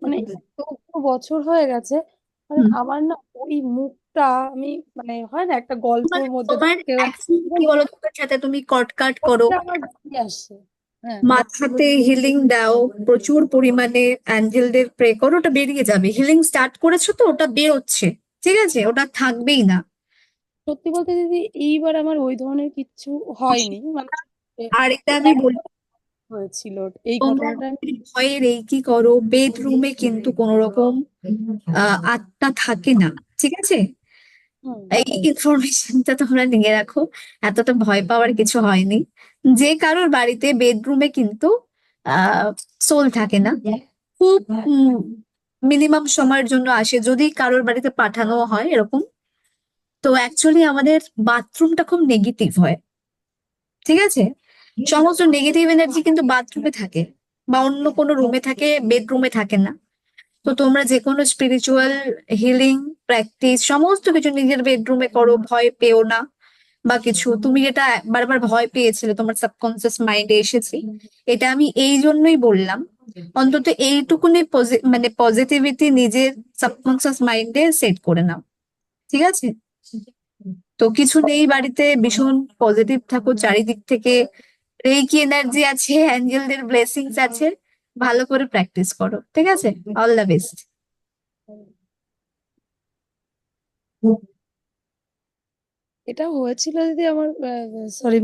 মানে এত বছর হয়ে গেছে, মানে
হুম,
আমার না ওই মুখটা, আমি মানে হয় না একটা গল্পের মধ্যে
তোমার
কেউ
actually কি বলো, তোমার সাথে তুমি কটকাট করো,
ওটা আমার বেরিয়ে আসে। হ্যাঁ,
মাথাতে হিলিং দাও, প্রচুর পরিমাণে অ্যাঞ্জেলদের প্রে করো, ওটা বেরিয়ে যাবে। হিলিং স্টার্ট করেছো তো ওটা বেরোচ্ছে, ঠিক আছে, ওটা থাকবেই না।
সত্যি বলতে দিদি এইবার আমার ওই ধরনের কিচ্ছু হয়নি, মানে
আর এটা আমি বলি,
হয়েছিল এই
তোমরা
ঘটনাটা
ভয়ে রেকি করো, বেডরুমে কিন্তু কোনো রকম আত্মা থাকে না, ঠিক আছে?
হুম,
এই ইনফরমেশনটা তোমরা নিয়ে রাখো, এতটা ভয় পাওয়ার কিছু হয়নি। যে কারোর বাড়িতে বেডরুমে কিন্তু সোল থাকে না, খুব মিনিমাম সময়ের জন্য আসে, যদি কারোর বাড়িতে পাঠানো হয় এরকম। তো অ্যাকচুয়ালি আমাদের বাথরুমটা খুব নেগেটিভ হয়, ঠিক আছে? সমস্ত নেগেটিভ এনার্জি কিন্তু বাথরুমে থাকে বা অন্য কোনো রুমে থাকে, বেডরুমে থাকে না। তো তোমরা যে কোনো স্পিরিচুয়াল হিলিং প্র্যাকটিস সমস্ত কিছু নিজের বেডরুমে করো, ভয় পেও না। বা কিছু তুমি যেটা বারবার ভয় পেয়েছিলে তোমার সাবকনসিয়াস মাইন্ডে এসেছে, এটা আমি এই জন্যই বললাম, অন্তত এইটুকুনি মানে পজিটিভিটি নিজের সাবকনসিয়াস মাইন্ডে সেট করে নাও, ঠিক আছে? তো কিছু নেই বাড়িতে, ভীষণ পজিটিভ থাকো চারিদিক থেকে, রেকি এনার্জি আছে, অ্যাঞ্জেলদের ব্লেসিংস আছে, ভালো করে প্র্যাকটিস করো, ঠিক আছে? All the best.
এটা হয়েছিল দিদি আমার, সরি